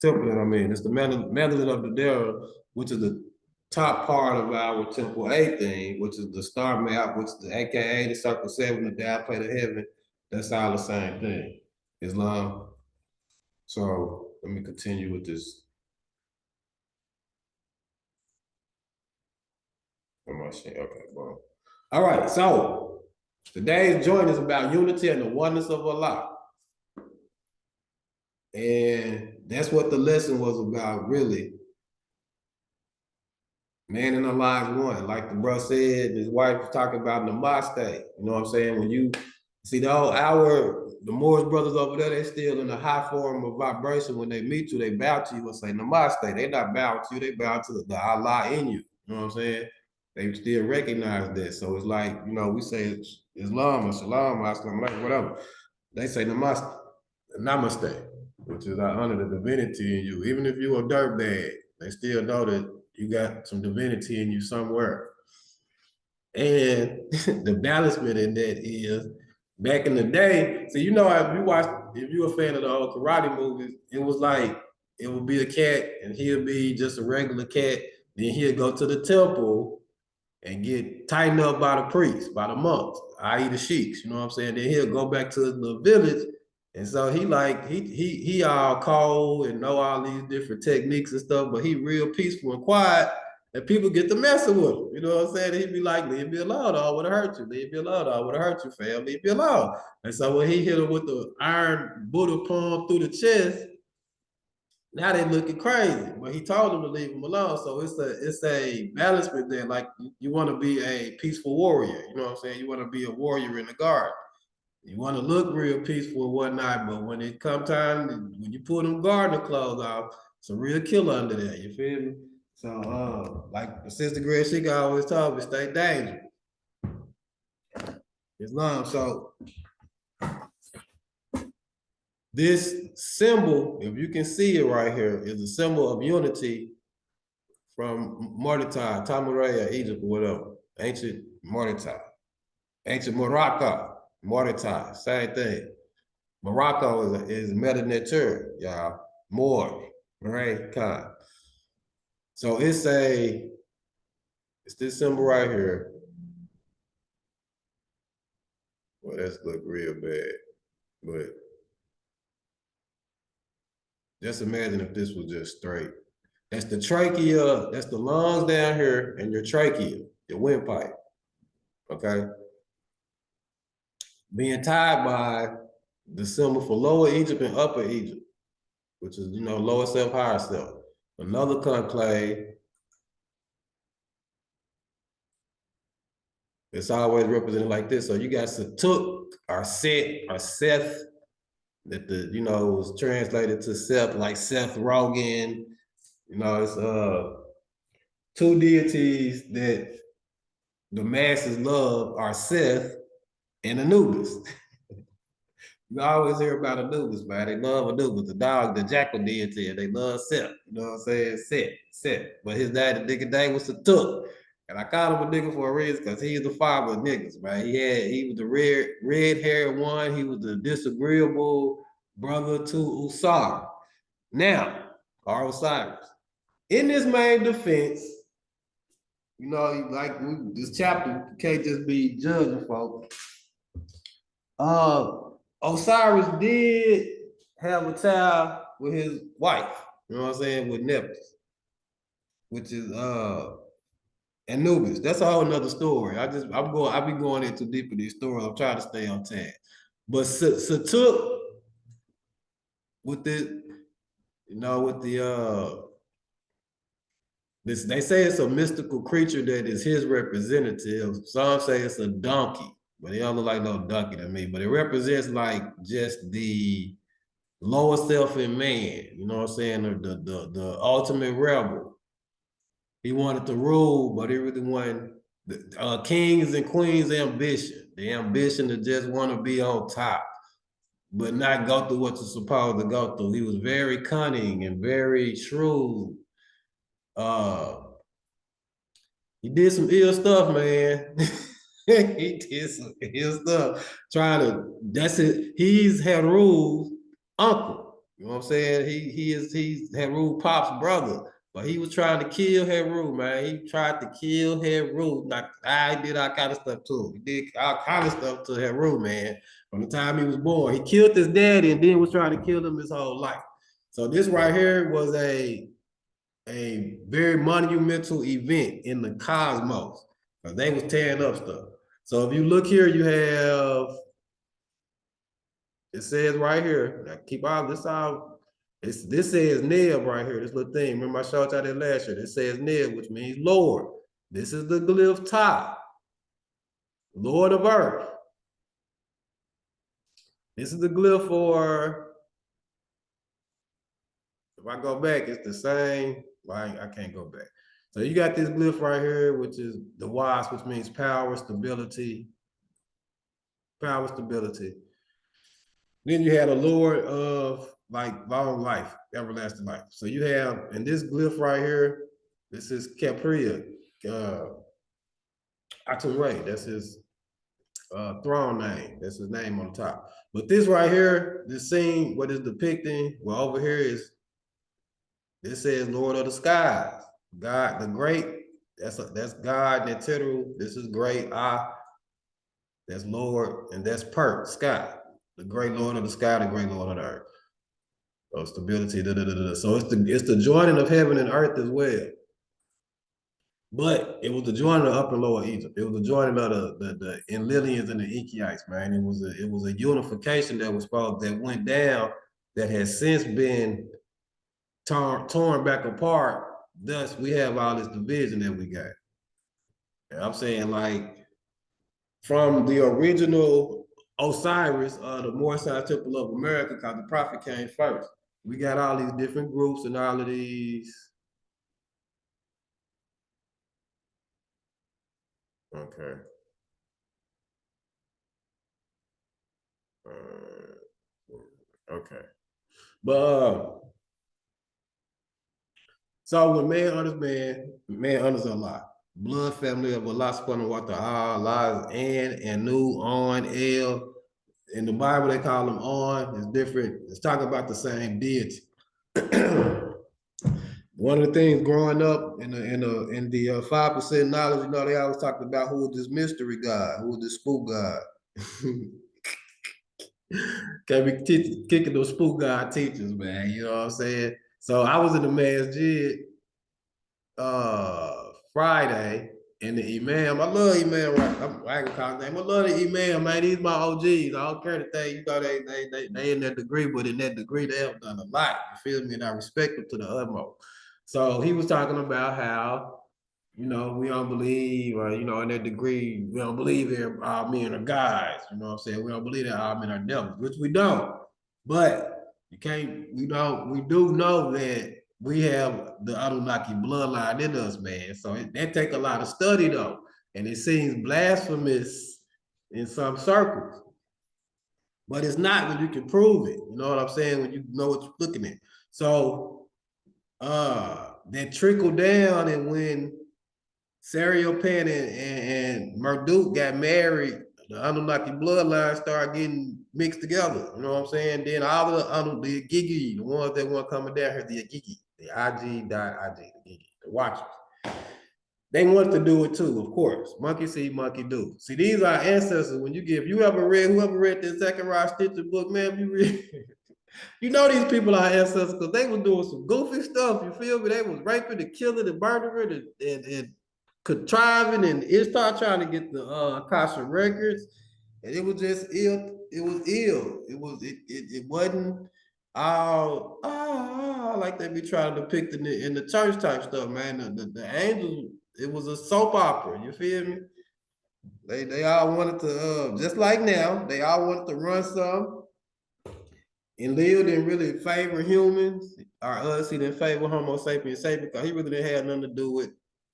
temple, I mean, it's the mandolin of the Dara, which is the top part of our temple A thing, which is the star map, which is the AKA the circle 7, the dial plate of heaven. That's all the same thing. Islam. So let me continue with this. Okay, well. All right, so today's joint is about unity and the oneness of Allah. And that's what the lesson was about, really. Man in our lives one, like the bro said, his wife was talking about namaste. You know what I'm saying? When you see the Moorish brothers over there, they still in a high form of vibration. When they meet you, they bow to you and say namaste. They not bow to you, they bow to the Allah in you. You know what I'm saying? They still recognize that. So it's like, you know, we say Islam or Salam or Assalamu alaikum, whatever. They say namaste, which is I honor the divinity in you. Even if you a dirtbag, they still know that you got some divinity in you somewhere. And the balancement in that is back in the day. So you know, if you're a fan of the old karate movies, it was like it would be a cat and he'll be just a regular cat. Then he'll go to the temple and get tightened up by the priests, by the monks, i.e. the sheiks, you know what I'm saying? Then he'll go back to the village. And so he all cold and know all these different techniques and stuff, but he real peaceful and quiet, and people get to messing with him. You know what I'm saying? He'd be like, leave me alone, I would have hurt you. Leave me alone, I would have hurt you, fam. Leave me alone. And so when he hit him with the iron Buddha palm through the chest, now they looking crazy, but he told them to leave him alone. So it's a balance with that. Like you want to be a peaceful warrior, you know what I'm saying? You want to be a warrior in the garden. You want to look real peaceful and whatnot, but when it come time, when you pull them gardener clothes off, it's a real killer under there. You feel me? So like the Sister Greg, she always told me, stay dangerous. Islam. So this symbol, if you can see it right here, is a symbol of unity from Mordecai, Tamaria, Egypt, or whatever. Ancient Mordecai. Ancient Morocco, Mordecai, same thing. Morocco is Medinetur, y'all. More, right? Khan. So it's this symbol right here. Well, that's look real bad, but just imagine if this was just straight. That's the trachea, that's the lungs down here and your trachea, your windpipe, okay? Being tied by the symbol for Lower Egypt and Upper Egypt, which is, you know, lower self, higher self. Another conclave, it's always represented like this. So you got Satuk or Set or Seth, that you know, was translated to Seth, like Seth Rogen. You know, it's two deities that the masses love are Seth and Anubis. You always hear about Anubis, man. They love Anubis, the dog, the jackal deity, and they love Seth. You know what I'm saying? Seth. But his daddy, nigga name was Satuk. And I called him a nigga for a reason, because he's the father of niggas, man. He was the red-haired one. He was the disagreeable brother to Usar. Now, or Osiris. In this main defense, you know, like this chapter can't just be judging folks. Osiris did have a child with his wife, you know what I'm saying, with Nephthys, which is Anubis. That's a whole nother story. I be going into deep in these stories. I'm trying to stay on task. But Satuk with the, you know, with the they say it's a mystical creature that is his representative. Some say it's a donkey, but it don't look like no donkey to me. But it represents like just the lower self in man, you know what I'm saying? Or the ultimate rebel. He wanted to rule, but he really wanted kings and queens ambition. The ambition to just want to be on top, but not go through what you're supposed to go through. He was very cunning and very shrewd. He did some ill stuff, man. He did some ill stuff. That's it. He's Heru's uncle. You know what I'm saying? He's Heru Pop's brother. But he was trying to kill Heru, man. He tried to kill Heru. Like I did all kind of stuff to him. He did all kind of stuff to Heru, man. From the time he was born. He killed his daddy and then was trying to kill him his whole life. So this right here was a very monumental event in the cosmos. Because they was tearing up stuff. So if you look here, you have, it says right here, now keep all this out. This says Neb right here, this little thing. Remember I showed y'all that last year. This says Neb, which means Lord. This is the glyph Ta, Lord of Earth. This is the glyph for, if I go back, it's the same. Well, I can't go back. So you got this glyph right here, which is the wasp, which means power, stability. Power, stability. Then you had a Lord of like long life, everlasting life. So you have, in this glyph right here, this is Capriya, Atum, that's his throne name. That's his name on top. But this right here, this scene, what is depicting, well, over here is, this says Lord of the skies, God the great. That's God, Neteru. This is great. That's Lord, and that's Per, sky. The great Lord of the sky, the great Lord of the earth. So stability, So it's the joining of heaven and earth as well. But it was the joining of Upper and Lower Egypt. It was the joining of the En.Lilians and the En.Kiites, man. It was a unification that went down that has since been torn back apart. Thus, we have all this division that we got. And I'm saying, like, from the original Osiris, the Morside Temple of America, because the prophet came first. We got all these different groups and all of these. Okay. Okay. But so when man honors man, man honors Allah. Blood family of Allah subhanahu wa ta'ala, Allah is En.Nu.On.L. In the Bible, they call them On. It's different. It's talking about the same deity. One of the things growing up in the 5% knowledge, you know, they always talked about who is this mystery God, who is this spook God. Can't be kicking those spook God teachers, man. You know what I'm saying? So I was in the masjid Friday, and the imam, I love imam, I can call his name. I love the imam, man. These my OGs. I don't care that they, you know, they in that degree, but in that degree, they have done a lot. You feel me? And I respect them to the utmost. So he was talking about how, you know, we don't believe, or, you know, in that degree, we don't believe that all men are gods. You know what I'm saying? We don't believe that all men are devils, which we don't. But you can't, we do know that we have the Anunnaki bloodline in us, man. So that take a lot of study, though. And it seems blasphemous in some circles. But it's not when you can prove it. You know what I'm saying? When you know what you're looking at. So that trickle down, and when Sario Pan and Marduk got married, the Anunnaki bloodline started getting mixed together. You know what I'm saying? Then all of the Gigi, the ones that weren't coming down here, the Gigi, the IG.IG, the Gigi, the Watchers. They wanted to do it too, of course. Monkey see, monkey do. See, these are ancestors. When you give, whoever read the Zechariah Stitcher book, man, you read, you know these people are ancestors because they were doing some goofy stuff. You feel me? They was raping and killing and murdering and contriving, and Ish.tar trying to get the Akasha records, and it was just ill. It was ill. It wasn't all like they be trying to depict in the church type stuff, man. The angels, it was a soap opera. You feel me? They all wanted to just like now, they all wanted to run some. En.Lil didn't really favor humans or us. He didn't favor Homo sapiens sapiens because he really didn't have nothing to do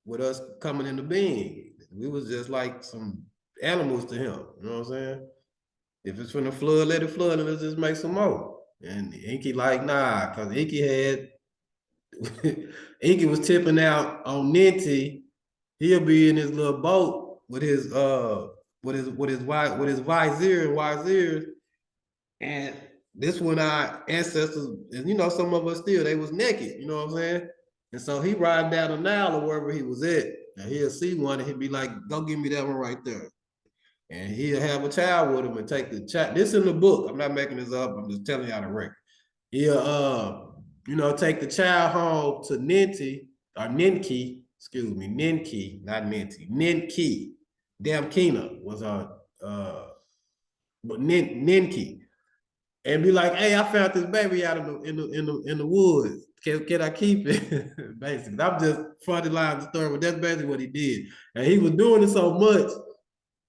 with us coming into being. We was just like some animals to him. You know what I'm saying? If it's from the flood, let it flood, and let's just make some more. And En.Ki like, nah, because En.Ki had En.Ki was tipping out on Ninti. He'll be in his little boat with his vizier and wiziers, and this when our ancestors, and you know, some of us still, they was naked, you know what I'm saying? And so he riding down the Nile or wherever he was at, and he'll see one and he'll be like, go give me that one right there. And he'll have a child with him and take the child. This in the book. I'm not making this up. I'm just telling y'all the record. He'll you know, take the child home to En.Ki, excuse me, En.Ki, not Ninti, En.Ki. Dam.Kina was but En.Ki. And be like, hey, I found this baby out in the woods. Can I keep it? Basically, I'm just fronting line the story, but that's basically what he did. And he was doing it so much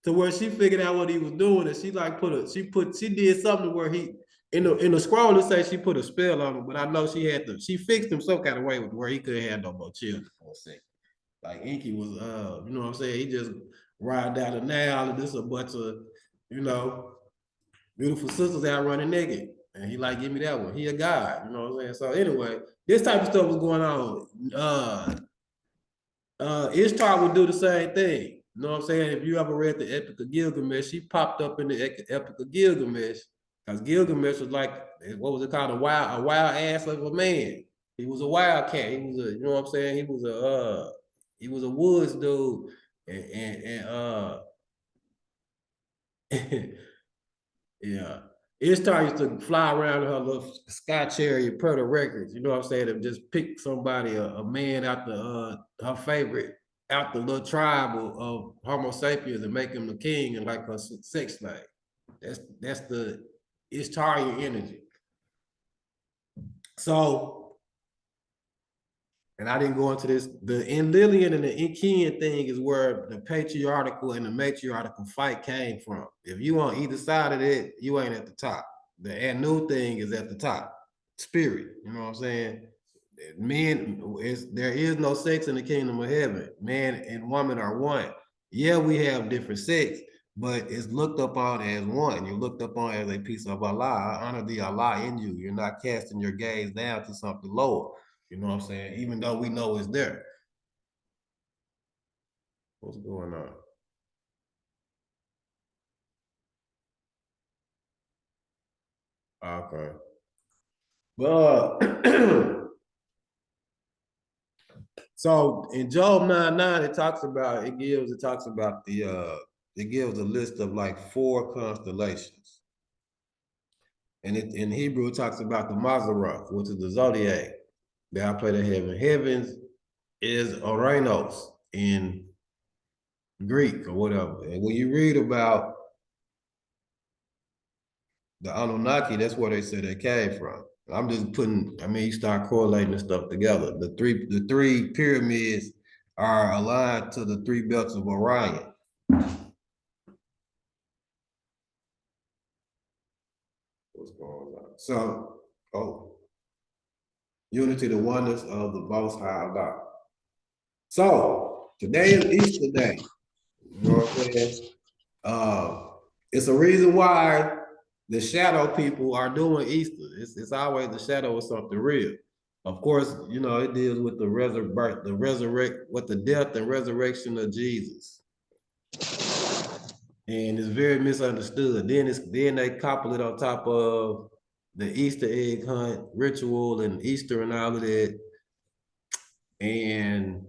to where she figured out what he was doing, and she like she did something where he in the scroll it say she put a spell on him, but I know she fixed him some kind of way with where he couldn't have no more children for a second. Like En.Ki was you know what I'm saying, he just ride down the Nile and this a bunch of, you know, beautiful sisters out running naked. And he like, give me that one. He a god, you know what I'm saying? So anyway, this type of stuff was going on. Ish.tar would do the same thing. You know what I'm saying? If you ever read the Epic of Gilgamesh, she popped up in the Epic of Gilgamesh because Gilgamesh was like, what was it called? A wild ass of a man. He was a wildcat. He was a, you know what I'm saying? He was a woods dude. And yeah. Ish.tar used to fly around in her little sky chariot, Predator Records, you know what I'm saying, and just pick somebody, a man out the her favorite, out the little tribe of Homo sapiens and make him the king and like a sex slave. That's the Ish.tarian energy. So, and I didn't go into this, the En.Lilian and the En.Kian thing is where the patriarchal and the matriarchal fight came from. If you on either side of it, you ain't at the top. The En.Nu thing is at the top. Spirit, you know what I'm saying? There is no sex in the kingdom of heaven. Man and woman are one. Yeah, we have different sex, but it's looked upon as one. You're looked upon as a piece of Allah. I honor the Allah in you. You're not casting your gaze down to something lower. You know what I'm saying? Even though we know it's there. What's going on? Okay. But so in Job 9:9, it talks about it gives a list of like 4 constellations. And it in Hebrew it talks about the Mazzaroth, which is the zodiac. That I play the heaven. Heavens is Oranos in Greek or whatever. And when you read about the Anunnaki, that's where they say they came from. I'm just putting, I mean, you start correlating the stuff together. The three pyramids are aligned to the 3 belts of Orion. What's going on? So, unity, the oneness of the Most High Allah. So, today is Easter Day. You know what I'm saying? It's a reason why the shadow people are doing Easter. It's always the shadow of something real. Of course, you know, it deals with the with the death and resurrection of Jesus. And it's very misunderstood. Then they couple it on top of the Easter egg hunt ritual and Easter and all of that. And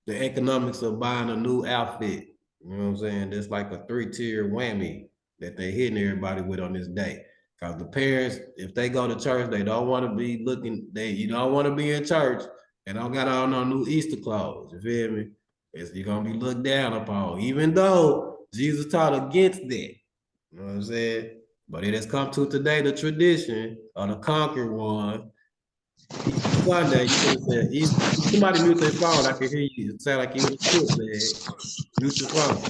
the economics of buying a new outfit. You know what I'm saying? That's like a 3-tier whammy that they hitting everybody with on this day. Because the parents, if they go to church, they don't want to be looking, you don't want to be in church and don't got on no new Easter clothes. You feel me? You're going to be looked down upon, even though Jesus taught against that. You know what I'm saying? But it has come to today, the tradition of the conquered one. Sunday, you can say, somebody mute their phone. I can hear you. It sound like you in the foot, man. Mute your phone.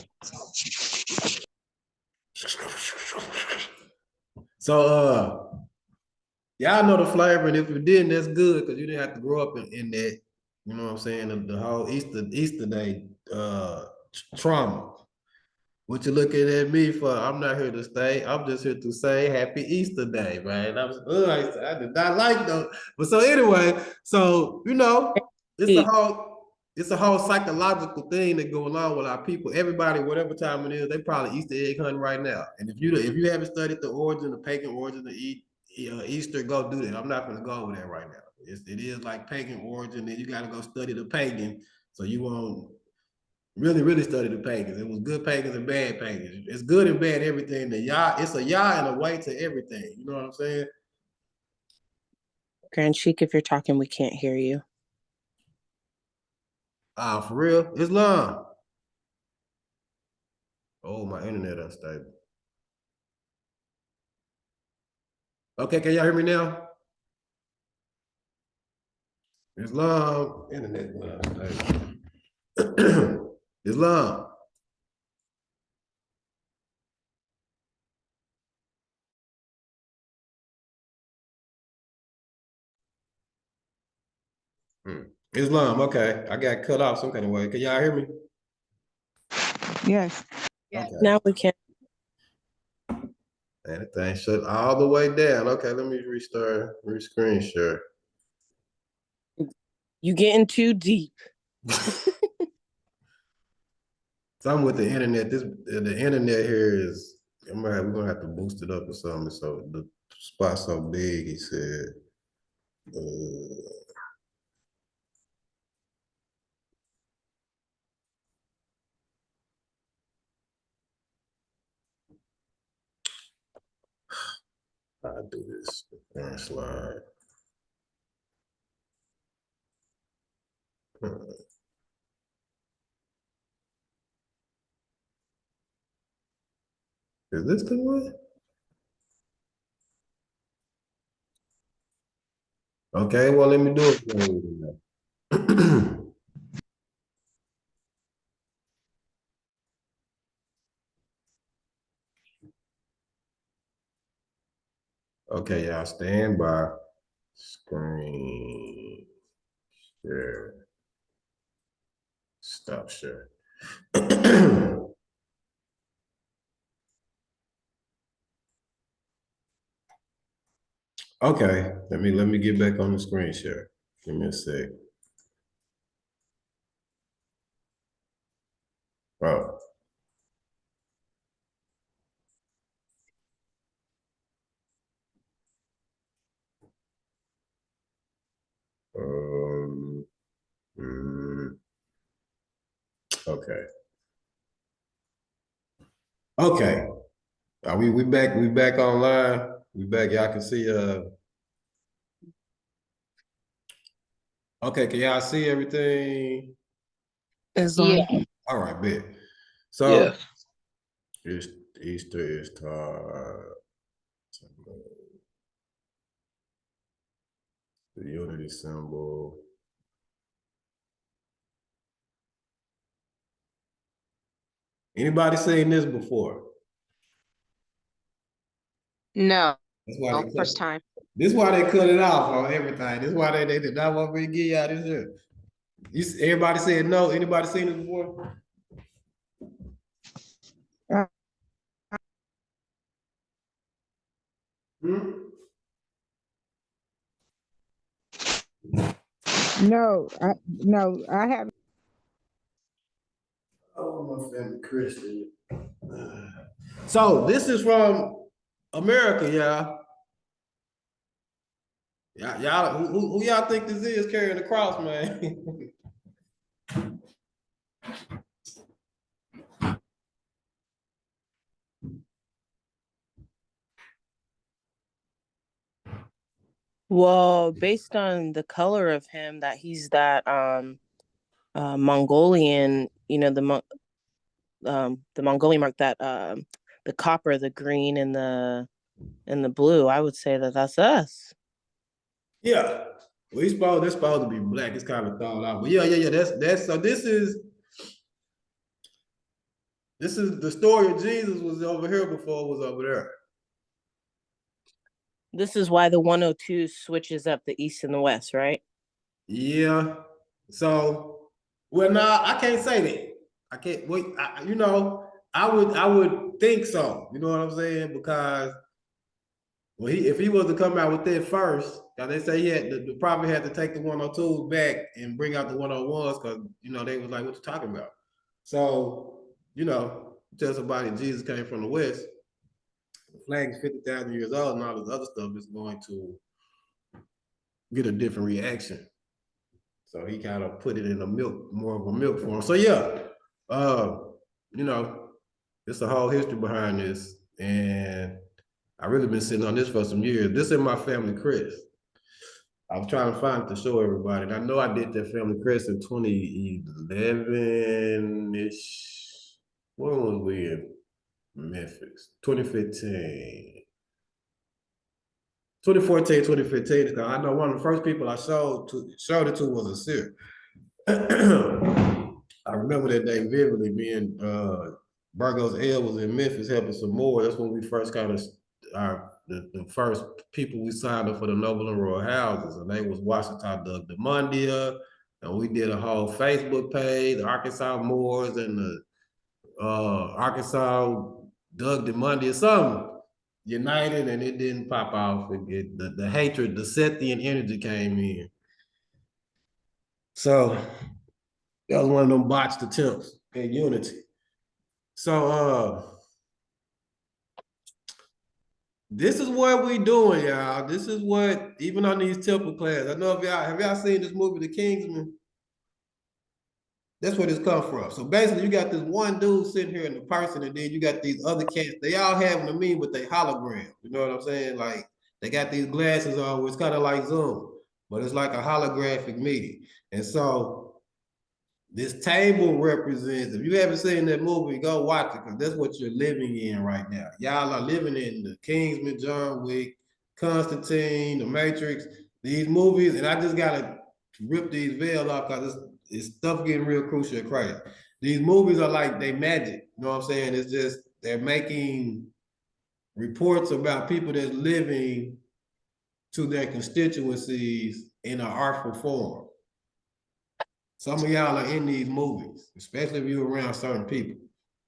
So, y'all know the flavor, and if you didn't, that's good because you didn't have to grow up in that. You know what I'm saying? The whole Easter Day trauma. What you looking at me for? I'm not here to stay. I'm just here to say Happy Easter Day, man. I did not like those. But so anyway, so you know, it's a whole. it's a whole psychological thing that go along with our people. Everybody, whatever time it is, they probably Easter egg hunting right now. And if you haven't studied the origin, the pagan origin of Easter, go do that. I'm not going to go over that right now. It is like pagan origin, and you got to go study the pagan, so you won't really study the pagans. It was good pagans and bad pagans. It's good and bad everything. It's a yah and a way to everything. You know what I'm saying? Grand Sheik, if you're talking, we can't hear you. For real? Islam. Oh, my internet unstable. Okay, can y'all hear me now? Islam, internet unstable. Islam. Islam, okay. I got cut off some kind of way. Can y'all hear me? Yes. Okay. Now we can. Man, that thing shut all the way down. Okay, let me rescreen share. You getting too deep. Something with the internet. The internet here is. We're gonna have to boost it up or something. So the spot's so big. He said. I do this slide. Is this the one? Okay, well, let me do it. Okay, y'all stand by. Screen share. Stop share. Okay, let me get back on the screen share. Give me a sec. Oh. Okay. Okay. We back online. We back. Y'all can see okay, can y'all see everything? Islam. Yeah. All right, bet. So Yes. it's Ish.tar, the unity symbol. Anybody seen this before? No, That's why they first time. This is why they cut it off on everything. This is why they did not want me to give y'all this shit. Everybody said no. Anybody seen it before? No, I haven't. Oh, my family Christian. So this is from America, y'all. Y'all, who y'all think this is carrying the cross, man? Well, based on the color of him, that he's that Mongolian, the Mongolian mark, that the copper, the green, and the blue. I would say that that's us. Yeah. Well, they're supposed to be black. It's kind of thought out. But yeah. That's so this is the story of Jesus was over here before it was over there. This is why the 102 switches up the east and the west, right? Yeah. So, well, nah, I can't say that. I can't wait. I would think so. You know what I'm saying? Because if he was to come out with that first, Now they say the prophet had to take the 102s back and bring out the 101s because they was like, what you talking about? So, tell somebody Jesus came from the West, the flag is 50,000 years old, and all this other stuff is going to get a different reaction. So he kind of put it in more of a milk form. So yeah, it's a whole history behind this. And I really been sitting on this for some years. This is my family crest. I was trying to find it to show everybody. And I know I did that family crest in 2011-ish. When was we in Memphis? 2015. 2014, 2015. Because I know one of the first people I showed it to was a Seer. I remember that day vividly. Me and Burgos L was in Memphis helping some more. That's when we first kind of the first people we signed up for the Noble and Royal Houses, and they was Washington Doug and we did a whole Facebook page, the Arkansas Moors and the Arkansas Doug or something united, and it didn't pop off. The hatred, the Sethian energy came in. So that was one of them botched attempts at unity. So this is what we doing, y'all. This is what, even on these temple classes, I know if have y'all seen this movie, The Kingsman? That's where this come from. So basically, you got this one dude sitting here in the person, and then you got these other cats. They all having a meeting with their hologram. You know what I'm saying? Like, they got these glasses on, where it's kind of like Zoom, but it's like a holographic meeting. And so this table represents, if you haven't seen that movie, go watch it, because that's what you're living in right now. Y'all are living in the Kingsman, John Wick, Constantine, The Matrix, these movies, and I just gotta rip these veils off because it's stuff getting real crucial and crazy. These movies are like they magic, you know what I'm saying? It's just, they're making reports about people that's living to their constituencies in an artful form. Some of y'all are in these movies, especially if you're around certain people.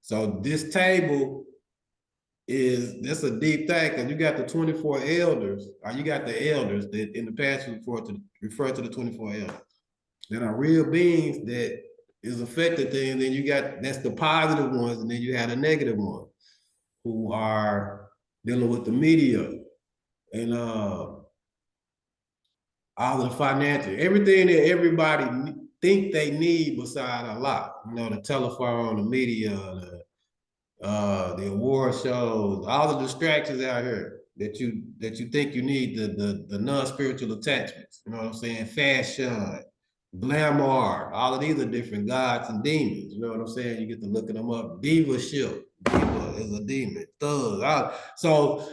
So this table that's a deep thing, because you got the 24 elders, or you got the elders that in the past refer to the 24 elders. That are real beings that is affected things, and then you got, that's the positive ones, and then you have the negative ones who are dealing with the media and all of the financial, everything that everybody think they need beside a lot. The telephone, the media, the award shows, all the distractions out here that you think you need, the non-spiritual attachments. You know what I'm saying? Fashion, glamour, all of these are different gods and demons. You know what I'm saying? You get to looking them up. Diva-ship. Diva is a demon. Thug. So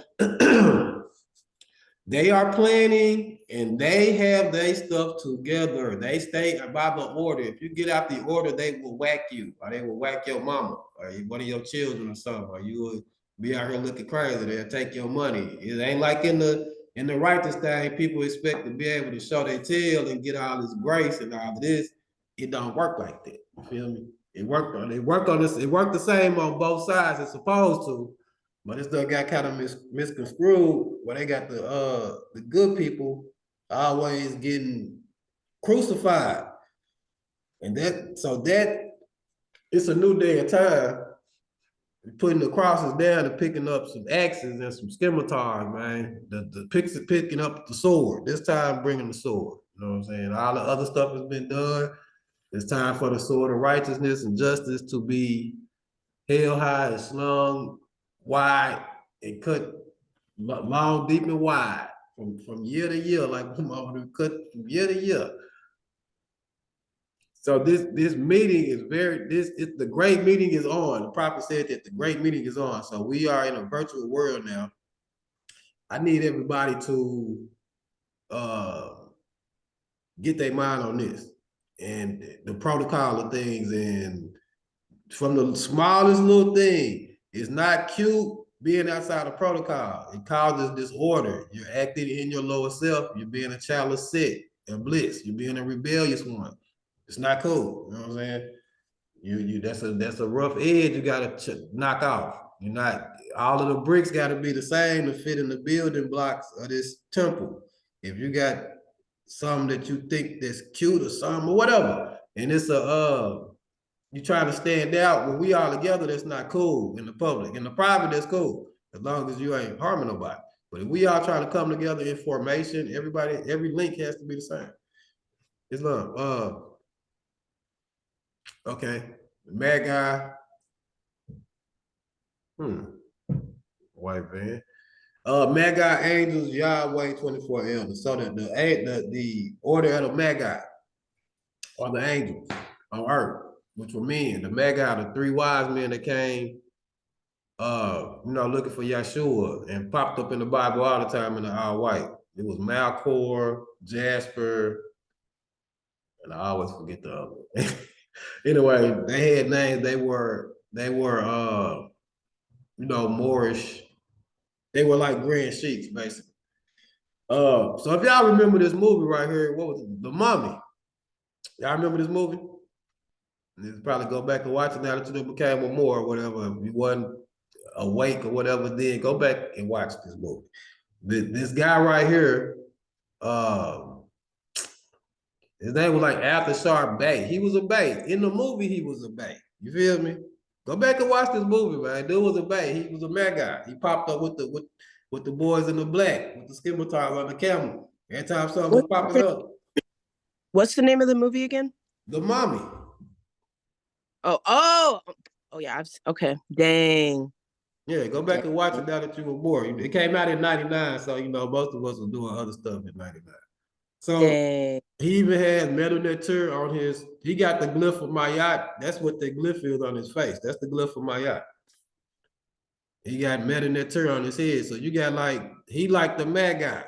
they are planning, and they have their stuff together. They stay by the order. If you get out the order, they will whack you, or they will whack your mama, or one of your children or something, or you will be out here looking crazy. They'll take your money. It ain't like in the righteous thing, people expect to be able to show their tail and get all this grace and all of this. It don't work like that. You feel me? It worked on this. It worked the same on both sides. It's supposed to. But it still got kind of misconstrued, where they got the good people always getting crucified. And that it's a new day and time. Putting the crosses down and picking up some axes and some scimitars, man. The picking up the sword. This time bringing the sword. You know what I'm saying? All the other stuff has been done. It's time for the sword of righteousness and justice to be held high and slung wide and cut long, deep, and wide from year to year, like cut from year to year. So this meeting is the great meeting is on. The prophet said that the great meeting is on. So we are in a virtual world now. I need everybody to get their mind on this and the protocol of things, and from the smallest little thing. It's not cute being outside of protocol. It causes disorder. You're acting in your lower self. You're being a child of Set and bliss. You're being a rebellious one. It's not cool. You know what I'm saying? That's a rough edge you gotta knock off. You're not, all of the bricks gotta be the same to fit in the building blocks of this temple. If you got something that you think that's cute or something or whatever, and it's you try to stand out when we all together, that's not cool in the public. In the private, that's cool, as long as you ain't harming nobody. But if we all trying to come together in formation, every link has to be the same. Islam. Okay. Mad guy. White van. Magi angels, Yahweh 24 elders. So the order of the Magi are the angels on earth, which were men. The Magi, the three wise men that came, looking for Yeshua and popped up in the Bible all the time in the all white. It was Malchor, Jasper, and I always forget the other one. Anyway, they had names. They were Moorish. They were like grand sheiks, basically. So if y'all remember this movie right here, what was it? The Mummy. Y'all remember this movie? You probably go back and watch it now that you became a Moor or whatever. If you wasn't awake or whatever, then go back and watch this movie. This guy right here, his name was like After Sharp Bay. He was a Bay. In the movie, he was a Bay. You feel me? Go back and watch this movie, man. Dude was a Bay. He was a mad guy. He popped up with the boys in the black, with the skeletons on the camel. Every time something was popping up. What's the name of the movie again? The Mummy. Oh, yeah. Okay. Dang. Yeah, go back and watch it now that you were born. It came out in 99, so most of us were doing other stuff in 99. So Dang. he even has Medunetur on his, he got the glyph of Mayat. That's what the glyph is on his face. That's the glyph of Mayat. He got Medunetur on his head. So you got he like the mad guy.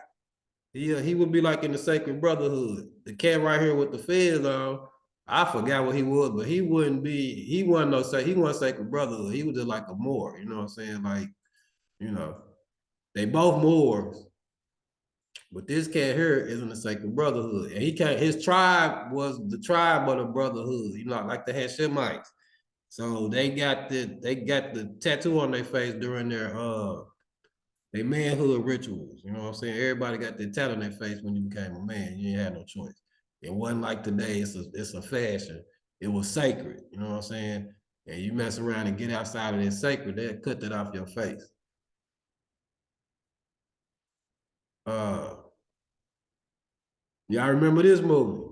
He would be like in the Sacred Brotherhood. The cat right here with the fez on, I forgot what he was, but he wasn't Sacred Brotherhood. He was just like a Moor, you know what I'm saying? They both Moors. But this cat here is in the Sacred Brotherhood. And his tribe was the tribe of the Brotherhood, like the Hashemites. So they got the tattoo on their face during their manhood rituals. You know what I'm saying? Everybody got their tattoo on their face when you became a man. You ain't had no choice. It wasn't like today, it's a fashion. It was sacred, you know what I'm saying? And you mess around and get outside of that sacred, they'll cut that off your face. Y'all remember this movie?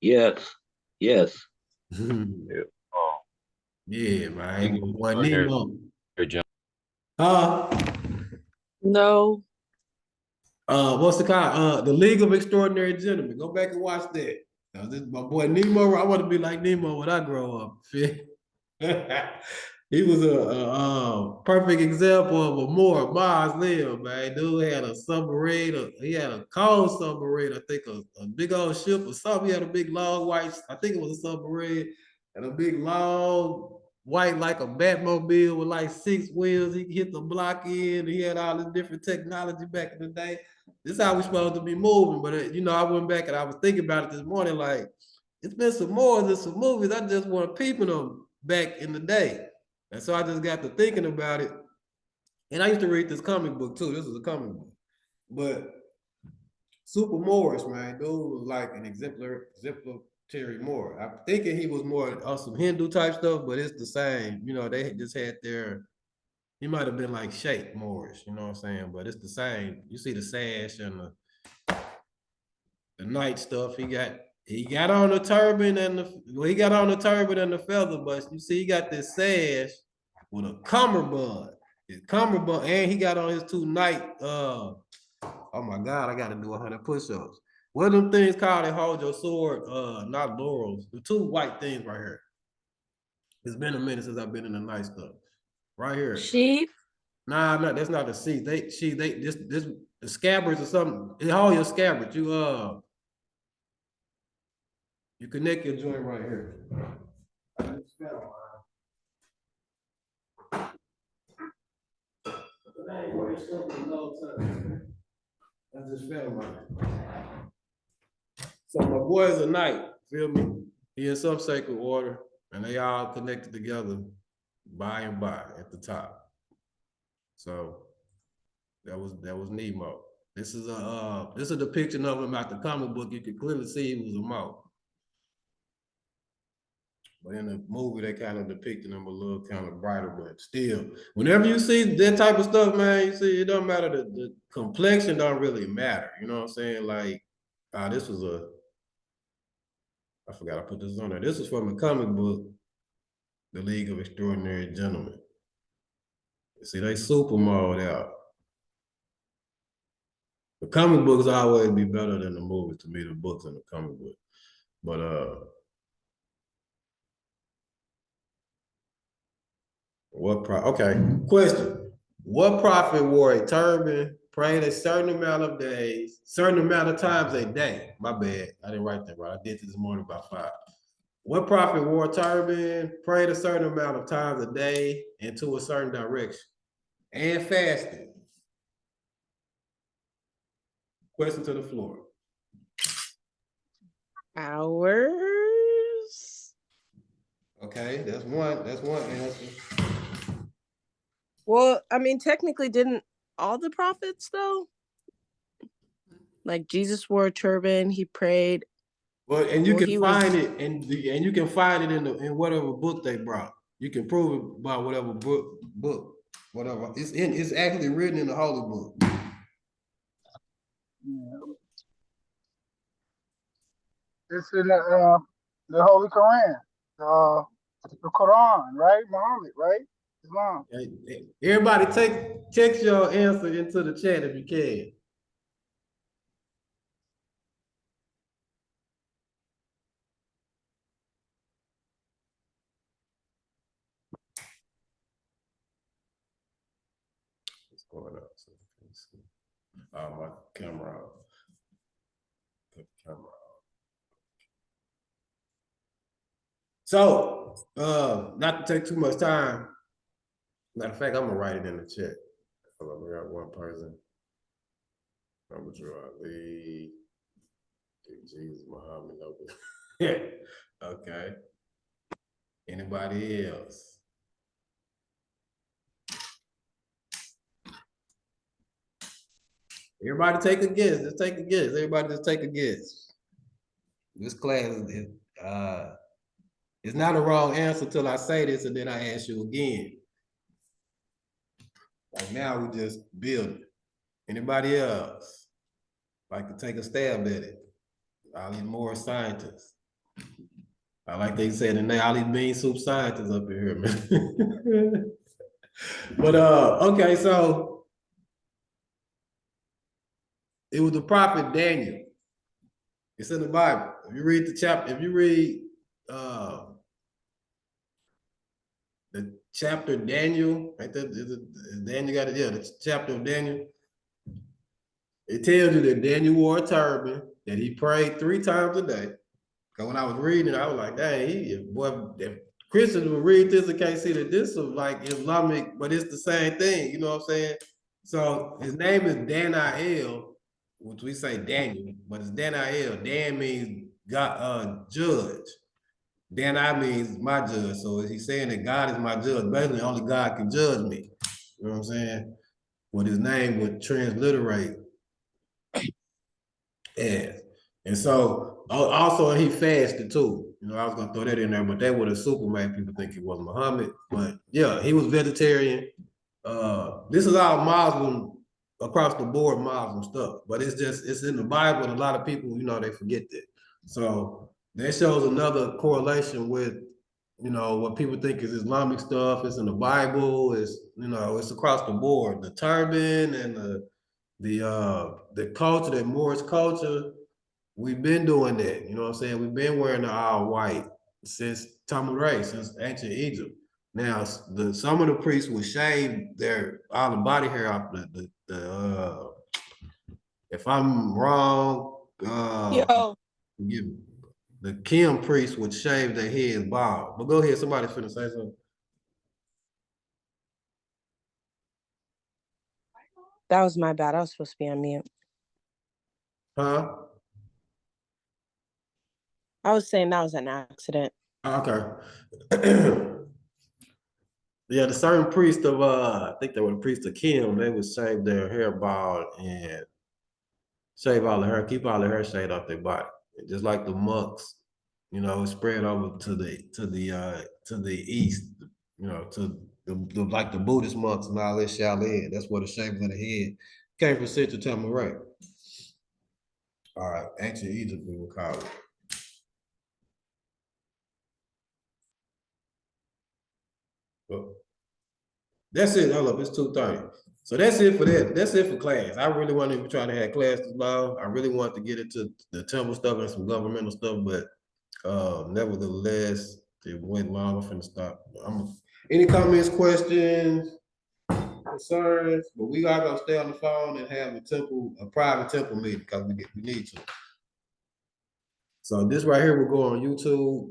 Yes. Yes. Yeah. Yeah, man. You Boy, can go Nemo. there, John. No. What's the called? The League of Extraordinary Gentlemen. Go back and watch that. This my boy Nemo. I want to be like Nemo when I grow up. He was a perfect example of a more Mars live, man. Dude had a submarine. He had a coal submarine. I think a big old ship or something. He had a big long white. I think it was a submarine and a big long white like a Batmobile with like 6 wheels. He could hit the block in. He had all this different technology back in the day. This is how we supposed to be moving. But I went back and I was thinking about it this morning. Like it's been some more than some movies. I just want peeping them back in the day. And so I just got to thinking about it. And I used to read this comic book too. This was a comic book. But Super Morris, man, dude was like an exemplary Moor. I'm thinking he was more of some Hindu type stuff, but it's the same. They just had he might have been like Sheikh Morris, you know what I'm saying? But it's the same. You see the sash and the night stuff. He got on the turban he got on the turban and the feather, but you see he got this sash with a cummerbund. His cummerbund, and he got on his 2 night. Oh my God, I got to do 100 push-ups. What are them things called that hold your sword? Not laurels. The 2 white things right here. It's been a minute since I've been in the night stuff. Right here. Sheep. Nah, no, that's not the seat. The scabbards or something. It hold your scabbards. You connect your joint right here. I just felt right. So my boys at night, feel me? He in some sacred order, and they all connected together by and by at the top. So That was Nemo. This is a depiction of him out the comic book. You can clearly see he was a mouse. But in the movie, they kind of depicted him a little kind of brighter, but still, whenever you see that type of stuff, man, you see it don't matter. The complexion don't really matter. You know what I'm saying? Like, this was I forgot I put this on there. This was from a comic book, The League of Extraordinary Gentlemen. See, they super mode out. The comic books always be better than the movies to me, the books and the comic book. But okay, question. What prophet wore a turban, prayed a certain amount of days, certain amount of times a day? My bad. I didn't write that right. I did this morning about 5. What prophet wore a turban, prayed a certain amount of times a day into a certain direction, and fasted? Question to the floor. Hours. Okay, that's one. That's one answer. Well, I mean, technically, didn't all the prophets though? Like Jesus wore a turban, he prayed. Well, and you Well, can find it, and you can find it in whatever book they brought. You can prove it by whatever book, whatever. It's actually written in the Holy Book. Yeah. It's in the Holy Quran, the Quran, right? Muhammad, right? Islam. Everybody, text your answer into the chat if you can. What's going on? So, let's see. My camera off. Put the camera off. So, not to take too much time. Matter of fact, I'm gonna write it in the chat. Hold on, we got one person. Ali, Jesus, Muhammad, okay. Okay. Anybody else? Everybody take a guess. Just take a guess. Everybody just take a guess. This class is it's not a wrong answer till I say this and then I ask you again. Like now we just building. Anybody else like to take a stab at it? All these more scientists. I like they said, and all these bean soup scientists up in here, man. But okay, so it was the prophet Daniel. It's in the Bible. If you read the chapter, if you read the chapter Daniel, right there, Daniel got it, yeah, the chapter of Daniel. It tells you that Daniel wore a turban, that he prayed 3 times a day. Because when I was reading it, I was like, dang, if Christians would read this and can't see that this is like Islamic, but it's the same thing, you know what I'm saying? So his name is Dan.lil, which we say Daniel, but it's Dan.lil. Dan means God, judge. Dan means my judge. So he's saying that God is my judge. Basically, only God can judge me. You know what I'm saying? What his name would transliterate as. And so also he fasted too. You know, I was gonna throw that in there, but that would have super made people think he was Muhammad. But yeah, he was vegetarian. This is all Muslim across the board Muslim stuff, but it's in the Bible, and a lot of people, you know, they forget that. So that shows another correlation with, you know, what people think is Islamic stuff. It's in the Bible. It's, you know, it's across the board. The turban and the culture, that Moorish culture. We've been doing that. You know what I'm saying? We've been wearing the all white since Tamaray, since ancient Egypt. Now, some of the priests would shave all the body hair off if I'm wrong, Yo, forgive me. The Kim priests would shave their heads bald. But go ahead, somebody's finna say something. that was my bad. I was supposed to be on mute. Huh? I was saying that was an accident. Okay. Yeah, the certain priest of I think they were the priest of Kim, they would shave their hair bald and shave all the hair, keep all the hair shaved off their body. And just like the monks, you know, spread over to the east, you know, to the like the Buddhist monks and all this Shaolin. That's where the shaving of the head came from Central Tamaray. All right, ancient Egypt we would call it. Well, that's it. Hold up, it's 2:30. So that's it for that. That's it for class. I really wasn't even trying to have class this long. I really wanted to get into the temple stuff and some governmental stuff, but nevertheless, it went long. I'm finna stop. Any comments, questions, concerns? But we are gonna stay on the phone and have a private temple meeting because we need to. So this right here will go on YouTube,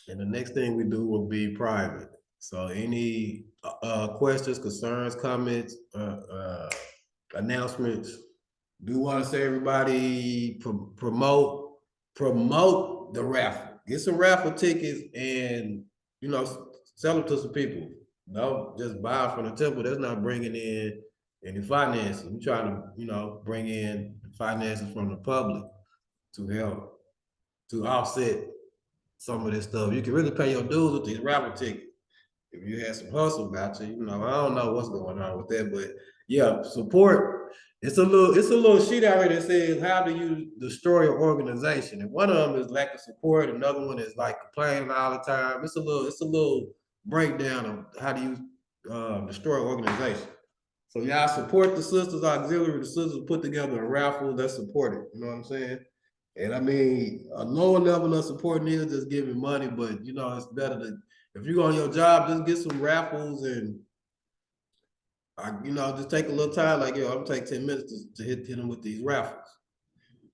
and the next thing we do will be private. So any questions, concerns, comments, announcements? Do want to say everybody promote the raffle. Get some raffle tickets and you know sell them to some people. Don't just buy from the temple. That's not bringing in any finances. We're trying to bring in finances from the public to help to offset some of this stuff. You can really pay your dues with these raffle tickets. If you had some hustle about you, I don't know what's going on with that, but yeah, support. It's a little sheet out here that says how do you destroy your organization, and one of them is lack of support. Another one is like complaining all the time. It's a little breakdown of how do you destroy organization. So y'all support the sisters auxiliary. The sisters put together a raffle. Let's support it. You know what I'm saying? And I mean, a lower level of support is just giving money, but it's better to if you go on your job, just get some raffles and just take a little time. Like, I'm gonna take 10 minutes to hit them with these raffles.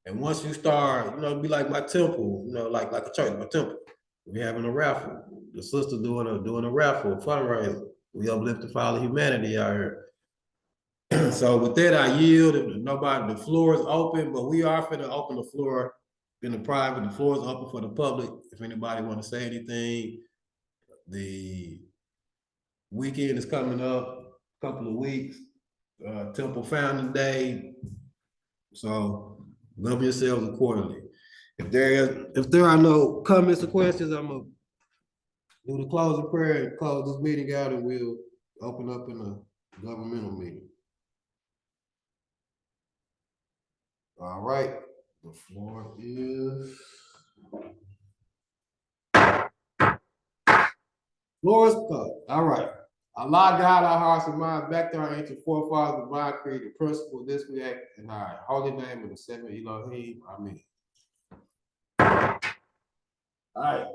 And once you start, be like my temple, like a church, my temple. We having a raffle. The sister doing a raffle, a fundraiser. We uplift the fall of humanity out here. So with that, I yield. The floor is open, but we are finna open the floor in the private. The floor is open for the public. If anybody want to say anything, the weekend is coming up, a couple of weeks. Temple Founding Day. So love yourselves accordingly. If there are no comments or questions, I'm gonna do the closing prayer and close this meeting out, and we'll open up in a governmental meeting. All right, the floor is closed. All right. Allah guide our hearts and minds back to our ancient forefathers, divine created principle. This we act in our holy name of the seven Elohim. Amen. All right.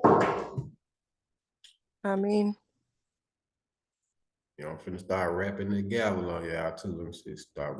I mean. I'm finna start rapping the gavel on y'all too. Let me see. Start.